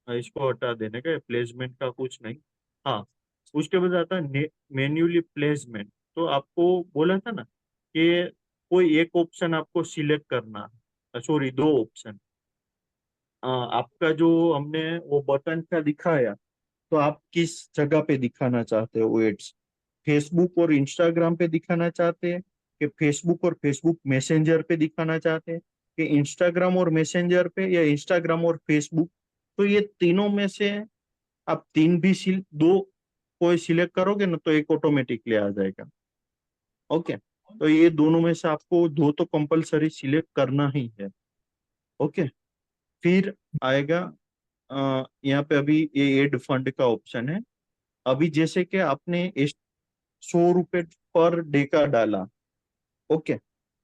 इसको हटा देने का, प्लेसमेंट का कुछ नहीं। हाँ, उसके बाद आता है मैन्युअली प्लेसमेंट। तो आपको बोला था ना कि कोई एक ऑप्शन आपको सिलेक्ट करना है, सॉरी 2 ऑप्शन। आपका जो हमने वो बटन का दिखाया, तो आप किस जगह पे दिखाना चाहते हो एड्स? फेसबुक और इंस्टाग्राम पे दिखाना चाहते हैं, कि फेसबुक और फेसबुक मैसेंजर पे दिखाना चाहते हैं, कि इंस्टाग्राम और मैसेंजर पे, या इंस्टाग्राम और फेसबुक? तो ये तीनों में से आप तीन भी दो कोई सिलेक्ट करोगे ना, तो एक ऑटोमेटिकली आ जाएगा। ओके, तो ये दोनों में से आपको दो तो कंपलसरी सिलेक्ट करना ही है। ओके, फिर आएगा यहाँ पे अभी ये एड फंड का ऑप्शन है। अभी जैसे कि आपने 100 रुपये पर डे का डाला। ओके,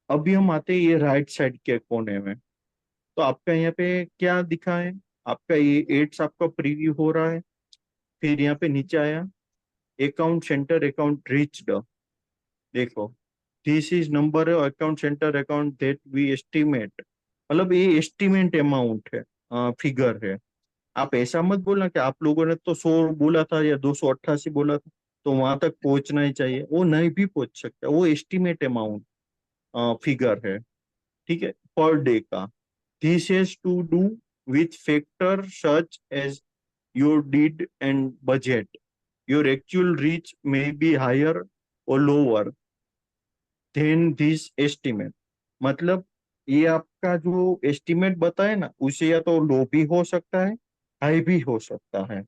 अभी हम आते हैं ये राइट साइड के कोने में, तो आपका यहाँ पे क्या दिखा है? आपका ये एड्स आपका प्रीव्यू हो रहा है। फिर यहाँ पे नीचे आया अकाउंट सेंटर अकाउंट रीच्ड, देखो this is number account centre account that we estimate, मतलब ये एस्टिमेट अमाउंट है, फिगर है। आप ऐसा मत बोलना कि आप लोगों ने तो 100 बोला था या 288 बोला था, तो वहां तक पहुंचना ही चाहिए, वो नहीं भी पहुंच सकता, वो एस्टिमेट अमाउंट फिगर है, ठीक है, पर डे का। This has to do with factor such as your bid and budget, your actual reach may be higher or lower than this estimate. मतलब ये आपका जो एस्टिमेट बताए ना, उसे या तो लो भी हो सकता है, हाई भी हो सकता है।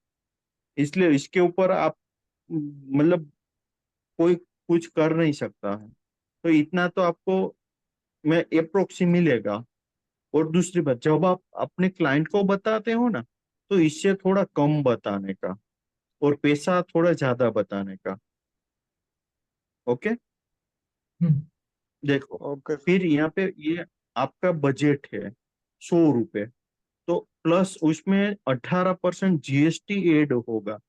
इसलिए इसके ऊपर आप मतलब कोई कुछ कर नहीं सकता है। तो इतना तो आपको मैं अप्रोक्स मिलेगा। और दूसरी बात, जब आप अपने क्लाइंट को बताते हो ना, तो इससे थोड़ा कम बताने का और पैसा थोड़ा ज्यादा बताने का। ओके, हम्म, देखो, ओके। फिर यहाँ पे ये आपका बजट है 100 रुपये, तो प्लस उसमें 18% जीएसटी ऐड होगा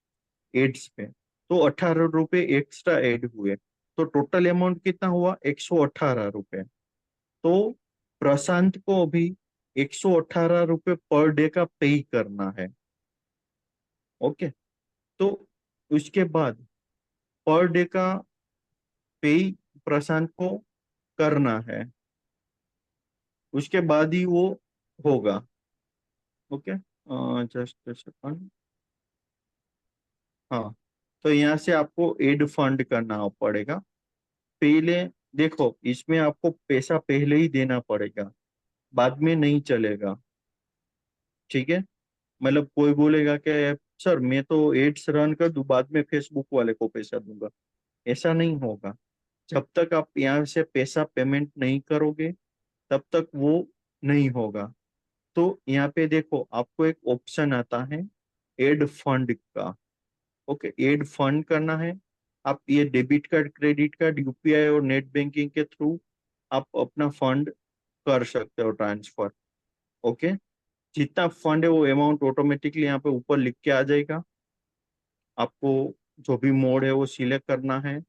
एड्स पे, तो 18 रुपये एक्स्ट्रा ऐड हुए, तो टोटल अमाउंट कितना हुआ? 118 रुपये। तो प्रशांत को अभी 118 रुपये पर डे का पे करना है। ओके, तो उसके बाद पर डे का पे प्रशांत को करना है, उसके बाद ही वो होगा। Okay, just second. हाँ, तो यहाँ से आपको एड फंड करना पड़ेगा पहले। देखो, इसमें आपको पैसा पहले ही देना पड़ेगा, बाद में नहीं चलेगा। ठीक है, मतलब कोई बोलेगा कि सर मैं तो एड्स रन कर दूं, बाद में फेसबुक वाले को पैसा दूंगा, ऐसा नहीं होगा। जब तक आप यहाँ से पैसा पेमेंट नहीं करोगे, तब तक वो नहीं होगा। तो यहाँ पे देखो, आपको एक ऑप्शन आता है एड फंड का। ओके, एड फंड करना है। आप ये debit card, credit card, UPI और नेट बैंकिंग के थ्रू आप अपना फंड कर सकते हो ट्रांसफर। ओके, जितना फंड है वो अमाउंट ऑटोमेटिकली यहाँ पे ऊपर लिख के आ जाएगा। आपको जो भी मोड है वो सिलेक्ट करना है,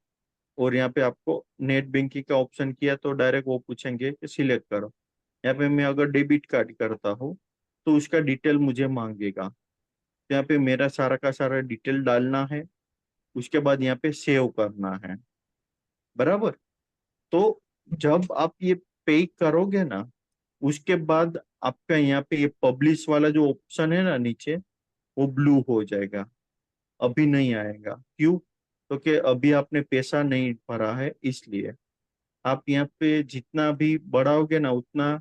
और यहाँ पे आपको नेट बैंकिंग का ऑप्शन किया तो डायरेक्ट वो पूछेंगे कि सिलेक्ट करो। यहाँ पे मैं अगर डेबिट कार्ड करता हूँ, तो उसका डिटेल मुझे मांगेगा, तो यहाँ पे मेरा सारा का सारा डिटेल डालना है। उसके बाद यहाँ पे सेव करना है, बराबर। तो जब आप ये पे करोगे ना, उसके बाद आपका यहाँ पे ये पब्लिश वाला जो ऑप्शन है ना नीचे, वो ब्लू हो जाएगा, अभी नहीं आएगा। क्यों? क्योंकि अभी आपने पैसा नहीं भरा है, इसलिए। आप यहाँ पे जितना भी बढ़ाओगे ना, उतना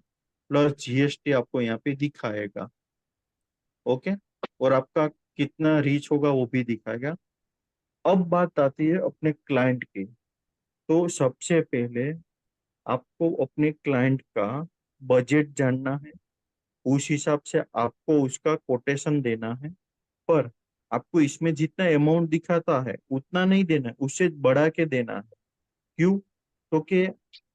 प्लस जीएसटी आपको यहाँ पे दिखाएगा। ओके, और आपका कितना रीच होगा वो भी दिखाएगा। अब बात आती है अपने क्लाइंट की। तो सबसे पहले आपको अपने क्लाइंट का बजट जानना है, उस हिसाब से आपको उसका कोटेशन देना है। पर आपको इसमें जितना अमाउंट दिखाता है उतना नहीं देना है, उससे बढ़ा के देना है। क्यों? क्योंकि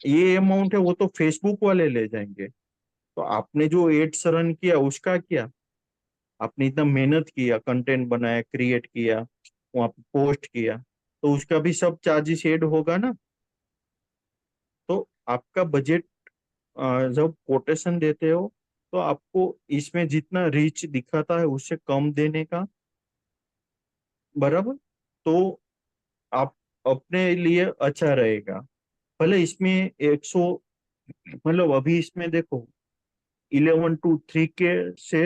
ये अमाउंट है वो तो फेसबुक वाले ले जाएंगे। तो आपने जो एड्स रन किया उसका क्या, आपने इतना मेहनत किया, कंटेंट बनाया, क्रिएट किया, वहां पे पोस्ट किया, तो उसका भी सब चार्जेस ऐड होगा ना। तो आपका बजट जब कोटेशन देते हो, तो आपको इसमें जितना रीच दिखाता है उससे कम देने का, बराबर। तो आप अपने लिए अच्छा रहेगा। भले इसमें 100, मतलब अभी इसमें देखो 11 to 3 के से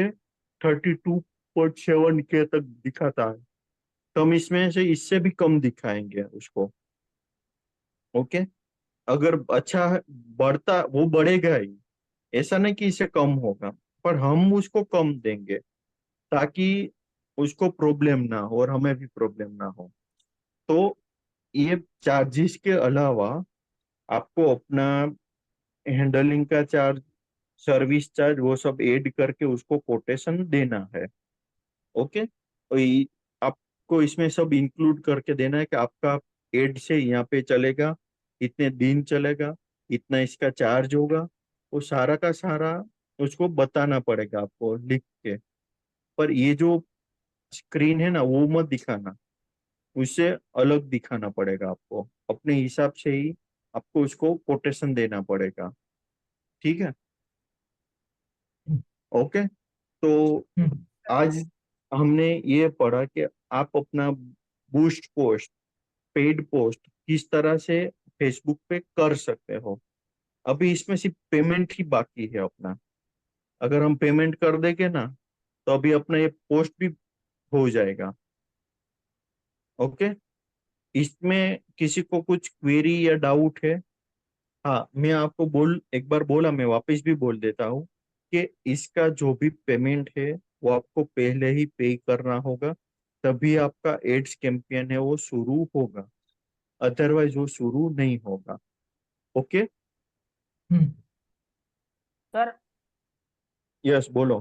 32.7 के तक दिखाता है, तो हम इसमें से इससे भी कम दिखाएंगे उसको। ओके, अगर अच्छा बढ़ता, वो बढ़ेगा ही, ऐसा नहीं कि इससे कम होगा, पर हम उसको कम देंगे ताकि उसको प्रॉब्लम ना हो और हमें भी प्रॉब्लम ना हो। तो ये चार्जेस के अलावा आपको अपना हैंडलिंग का चार्ज, सर्विस चार्ज, वो सब ऐड करके उसको कोटेशन देना है। ओके, तो आपको इसमें सब इंक्लूड करके देना है कि आपका एड से यहाँ पे चलेगा, इतने दिन चलेगा, इतना इसका चार्ज होगा, वो सारा का सारा उसको बताना पड़ेगा आपको लिख के। पर ये जो स्क्रीन है ना, वो मत दिखाना, उससे अलग दिखाना पड़ेगा आपको, अपने हिसाब से ही आपको उसको कोटेशन देना पड़ेगा। ठीक है, ओके। तो हम्म, आज हमने ये पढ़ा कि आप अपना बूस्ट पोस्ट, पेड पोस्ट किस तरह से फेसबुक पे कर सकते हो। अभी इसमें सिर्फ पेमेंट ही बाकी है अपना। अगर हम पेमेंट कर देंगे ना, तो अभी अपना ये पोस्ट भी हो जाएगा। ओके, इसमें किसी को कुछ क्वेरी या डाउट है? हाँ, मैं आपको एक बार बोला, मैं वापस भी बोल देता हूँ कि इसका जो भी पेमेंट है वो आपको पहले ही पे करना होगा, तभी आपका एड्स कैंपेन है वो शुरू होगा, अदरवाइज वो शुरू नहीं होगा। ओके। हम्म। सर। यस, बोलो।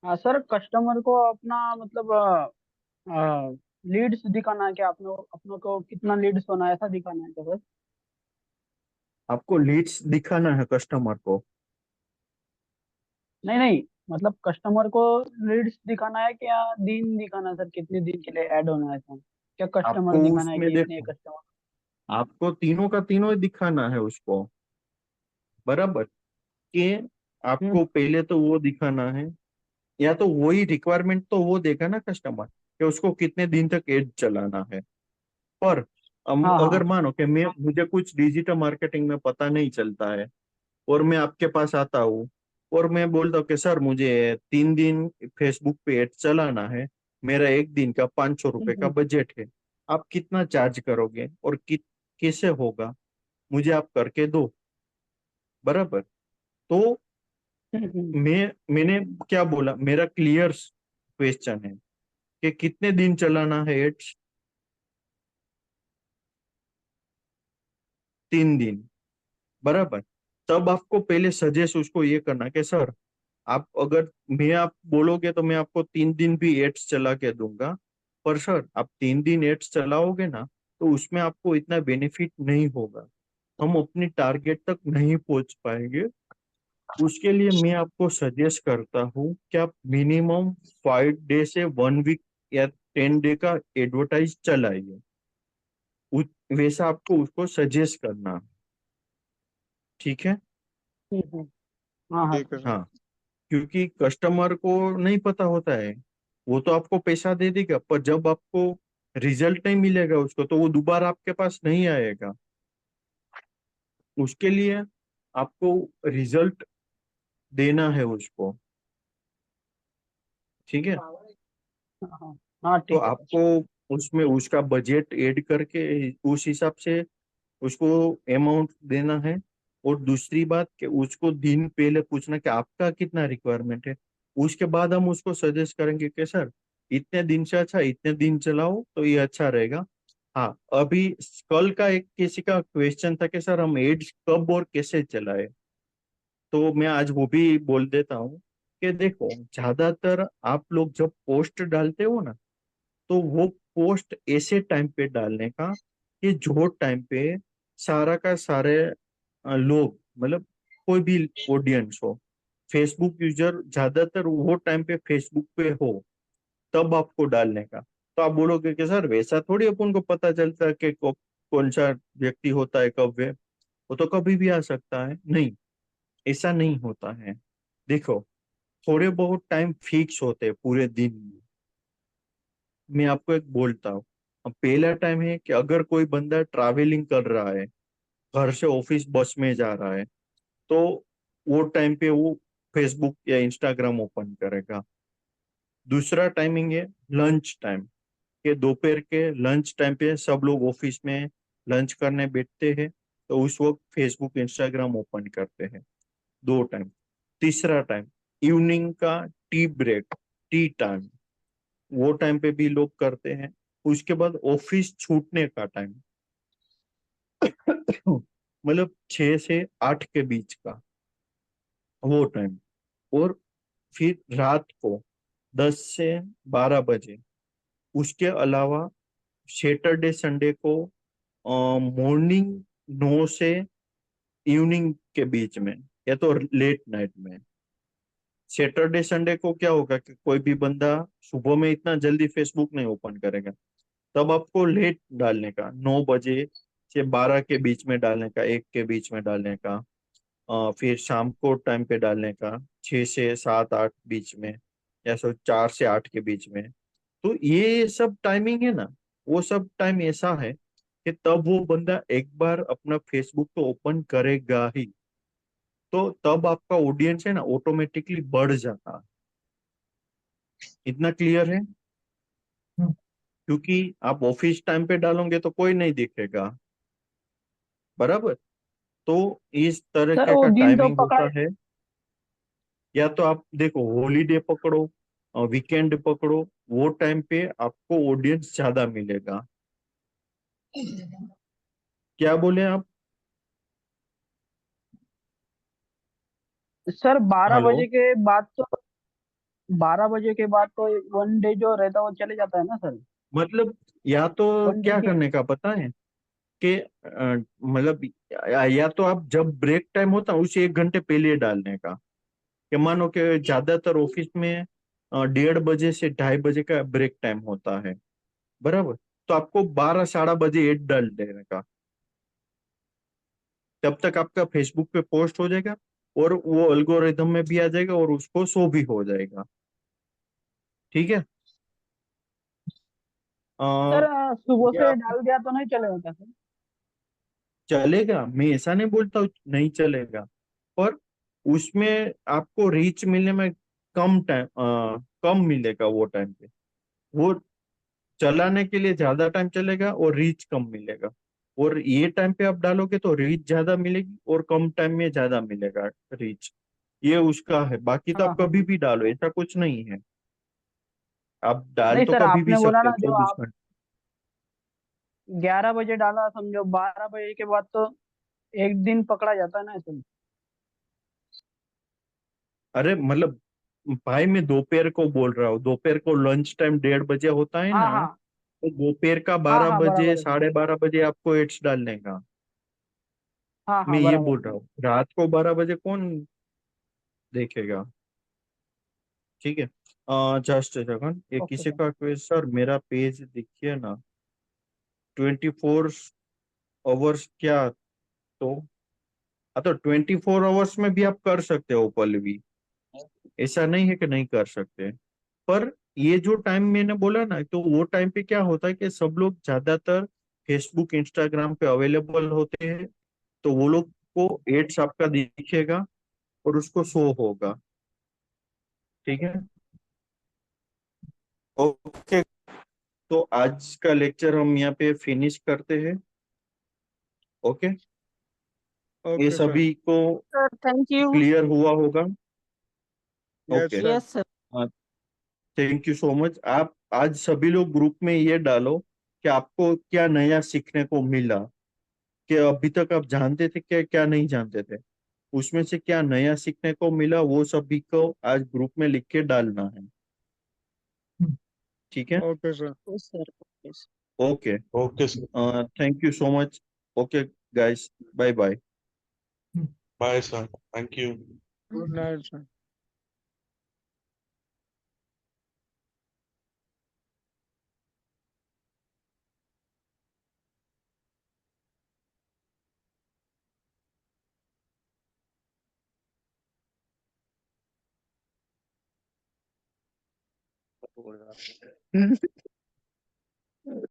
हाँ सर, कस्टमर को अपना मतलब लीड्स दिखाना है क्या, अपने अपनों को कितना लीड्स होना है ऐसा दिखाना है क्या सर? आपको लीड्स दिखाना है कस्टमर को? नहीं नहीं, मतलब कस्टमर को लीड्स दिखाना है क्या, दिन दिखाना है सर, कितने दिन के लिए ऐड होना है सर, क्या कस्टमर आपको दिखाना है उसमें कि इतने देखो, कस्टमर? आपको तीनों का तीनों ही दिखाना है उसको, बराबर। कि हम्म। आपको पहले तो वो दिखाना है, या तो वही रिक्वायरमेंट तो वो देगा ना कस्टमर, कि उसको कितने दिन तक एड चलाना है। पर हाँ हाँ। अगर मानो कि मुझे कुछ डिजिटल मार्केटिंग में पता नहीं चलता है, और मैं आपके पास आता हूँ और मैं बोलता हूँ कि सर मुझे 3 दिन फेसबुक पे एड चलाना है, मेरा एक दिन का 500 रुपये का हम्म, बजट है, आप कितना चार्ज करोगे और कैसे होगा, मुझे आप करके दो, बराबर। तो मैंने क्या बोला, मेरा क्लियर क्वेश्चन है कि कितने दिन चलाना है एड्स? 3 दिन, बराबर। तब आपको पहले सजेस्ट उसको ये करना कि सर, आप बोलोगे तो मैं आपको 3 दिन भी एड्स चला के दूंगा, पर सर आप 3 दिन एड्स चलाओगे ना, तो उसमें आपको इतना बेनिफिट नहीं होगा, हम अपनी टारगेट तक नहीं पहुंच पाएंगे। उसके लिए मैं आपको सजेस्ट करता हूँ कि आप मिनिमम 5 डे से 1 वीक या 10 डे का एडवर्टाइज चलाइए। वैसा आपको उसको सजेस्ट करना, ठीक है? हम्म। हाँ हाँ ठीक है सर। सर। हाँ, क्योंकि कस्टमर को नहीं पता होता है, वो तो आपको पैसा दे देगा, पर जब आपको रिजल्ट नहीं मिलेगा उसको, तो वो दोबारा आपके पास नहीं आएगा। उसके लिए आपको रिजल्ट देना है उसको, ठीक है? हाँ हाँ हाँ, तो ठीक है सर। आपको उसमें उसका बजट ऐड करके उस हिसाब से उसको अमाउंट देना है। और दूसरी बात कि उसको दिन पहले पूछना कि आपका कितना रिक्वायरमेंट है, उसके बाद हम उसको सजेस्ट करेंगे कि सर इतने दिन से अच्छा इतने दिन चलाओ तो ये अच्छा रहेगा। हाँ, अभी कल का एक किसी का क्वेश्चन था कि सर हम एड्स कब और कैसे चलाए, तो मैं आज वो भी बोल देता हूँ कि देखो, ज्यादातर आप लोग जब पोस्ट डालते हो ना, तो वो पोस्ट ऐसे टाइम पे डालने का कि जो टाइम पे सारा का सारे लोग, मतलब कोई भी ऑडियंस हो, फेसबुक यूजर ज्यादातर वो टाइम पे फेसबुक पे हो, तब आपको डालने का। तो आप बोलोगे कि सर वैसा थोड़ी अपन को पता चलता है कि कौन सा व्यक्ति होता है कब वे, वो तो कभी भी आ सकता है। नहीं, ऐसा नहीं होता है। देखो, थोड़े बहुत टाइम फिक्स होते हैं पूरे दिन में। मैं आपको एक बोलता हूँ, अब पहला टाइम है कि अगर कोई बंदा ट्रैवलिंग कर रहा है, घर से ऑफिस बस में जा रहा है, तो वो टाइम पे वो फेसबुक या इंस्टाग्राम ओपन करेगा। दूसरा टाइमिंग है लंच टाइम, के दोपहर के लंच टाइम पे सब लोग ऑफिस में लंच करने बैठते हैं, तो उस वक्त फेसबुक इंस्टाग्राम ओपन करते हैं। 2 टाइम। तीसरा टाइम इवनिंग का टी ब्रेक, टी टाइम, वो टाइम पे भी लोग करते हैं। उसके बाद ऑफिस छूटने का टाइम, मतलब 6 से 8 के बीच का वो टाइम। और फिर रात को 10 से 12 बजे। उसके अलावा सैटरडे संडे को मॉर्निंग 9 से इवनिंग के बीच में, या तो लेट नाइट में। सैटरडे संडे को क्या होगा कि कोई भी बंदा सुबह में इतना जल्दी फेसबुक नहीं ओपन करेगा, तब आपको लेट डालने का, 9 बजे से 12 के बीच में डालने का, 1 के बीच में डालने का। फिर शाम को टाइम पे डालने का, 6 से 7 8 बीच में, या 4 से 8 के बीच में। तो ये सब टाइमिंग है ना, वो सब टाइम ऐसा है कि तब वो बंदा एक बार अपना फेसबुक तो ओपन करेगा ही, तो तब आपका ऑडियंस है ना ऑटोमेटिकली बढ़ जाता है। इतना क्लियर है? हम्म। क्योंकि आप ऑफिस टाइम पे डालोगे तो कोई नहीं देखेगा, बराबर। तो इस सर तरीके वो का दिन तो टाइमिंग पकड़ा। होता है। या तो आप देखो हॉलीडे पकड़ो, वीकेंड पकड़ो, वो टाइम पे आपको ऑडियंस ज्यादा मिलेगा। क्या बोले आप? Sir 12 hello. बजे के बाद तो 12 बजे के बाद तो वन डे जो रहता है वो चले जाता है ना सर। मतलब या तो वन डे क्या की। करने का पता है कि मतलब या तो आप जब ब्रेक टाइम होता है उसे 1 घंटे पहले डालने का। कि मानो कि ज्यादातर ऑफिस में 1:30 बजे से 2:30 बजे का ब्रेक टाइम होता है, बराबर। तो आपको 12 साढ़े 12 बजे ऐड डाल देने का। तब तक आपका फेसबुक पे पोस्ट हो जाएगा और वो एल्गोरिदम में भी आ जाएगा और उसको शो भी हो जाएगा। ठीक है। सर सुबह ये से आप डाल दिया तो नहीं चलेगा क्या सर? चलेगा, मैं ऐसा नहीं बोलता हूँ नहीं चलेगा, पर उसमें आपको रीच मिलने में कम टाइम कम मिलेगा वो टाइम पे। वो चलाने के लिए ज्यादा टाइम चलेगा और रीच कम मिलेगा। और ये टाइम पे आप डालोगे तो रीच ज्यादा मिलेगी और कम टाइम में ज्यादा मिलेगा रीच। ये उसका है, बाकी तो हाँ आप हाँ कभी भी डालो, ऐसा कुछ नहीं है। आप डाल नहीं तो सर कभी भी आपने बोला सकते ना हो जो 24 घंटे। 11 बजे डाला समझो 12 बजे के बाद तो एक दिन पकड़ा जाता है ना सर। अरे मतलब भाई मैं दोपहर को बोल रहा हूँ, दोपहर को लंच टाइम 1:30 बजे होता है हाँ ना। हाँ तो दोपहर का हाँ बारह हाँ बजे बराबर है सर। साढ़े 12 बजे आपको एड्स डालने का। हाँ मैं हाँ ये बराबर बोल है रहा सर। हूँ, रात को 12 बजे कौन देखेगा? ठीक है। जस्ट सेकंड, ये ओके किसी सर। का क्वेश्चन सर, मेरा पेज देखिए ना। 24 आवर्स क्या? तो 24 आवर्स में भी आप कर सकते हो पल्लवी, ऐसा नहीं है कि नहीं कर सकते। पर ये जो टाइम मैंने बोला ना, तो वो टाइम पे क्या होता है कि सब लोग ज्यादातर फेसबुक इंस्टाग्राम पे अवेलेबल होते हैं। तो वो लोग को एड्स आपका दिखेगा और उसको शो होगा। ठीक है। ओके। तो आज का लेक्चर हम यहाँ पे फिनिश करते हैं। ओके। ये ओके सर। सभी को सर थैंक यू। क्लियर हुआ होगा? Yes okay. Sir. Yes sir. Thank you so much. आप आज सभी लोग ग्रुप में ये डालो कि आपको क्या नया सीखने को मिला, कि अभी तक आप जानते थे क्या क्या नहीं जानते थे, उसमें से क्या नया सीखने को मिला, वो सभी को आज ग्रुप में लिख के डालना है। ठीक है। Okay sir. Yes sir. Yes. Okay. Okay sir. Thank you so much. Okay guys, bye bye. Bye sir, thank you. Good night sir.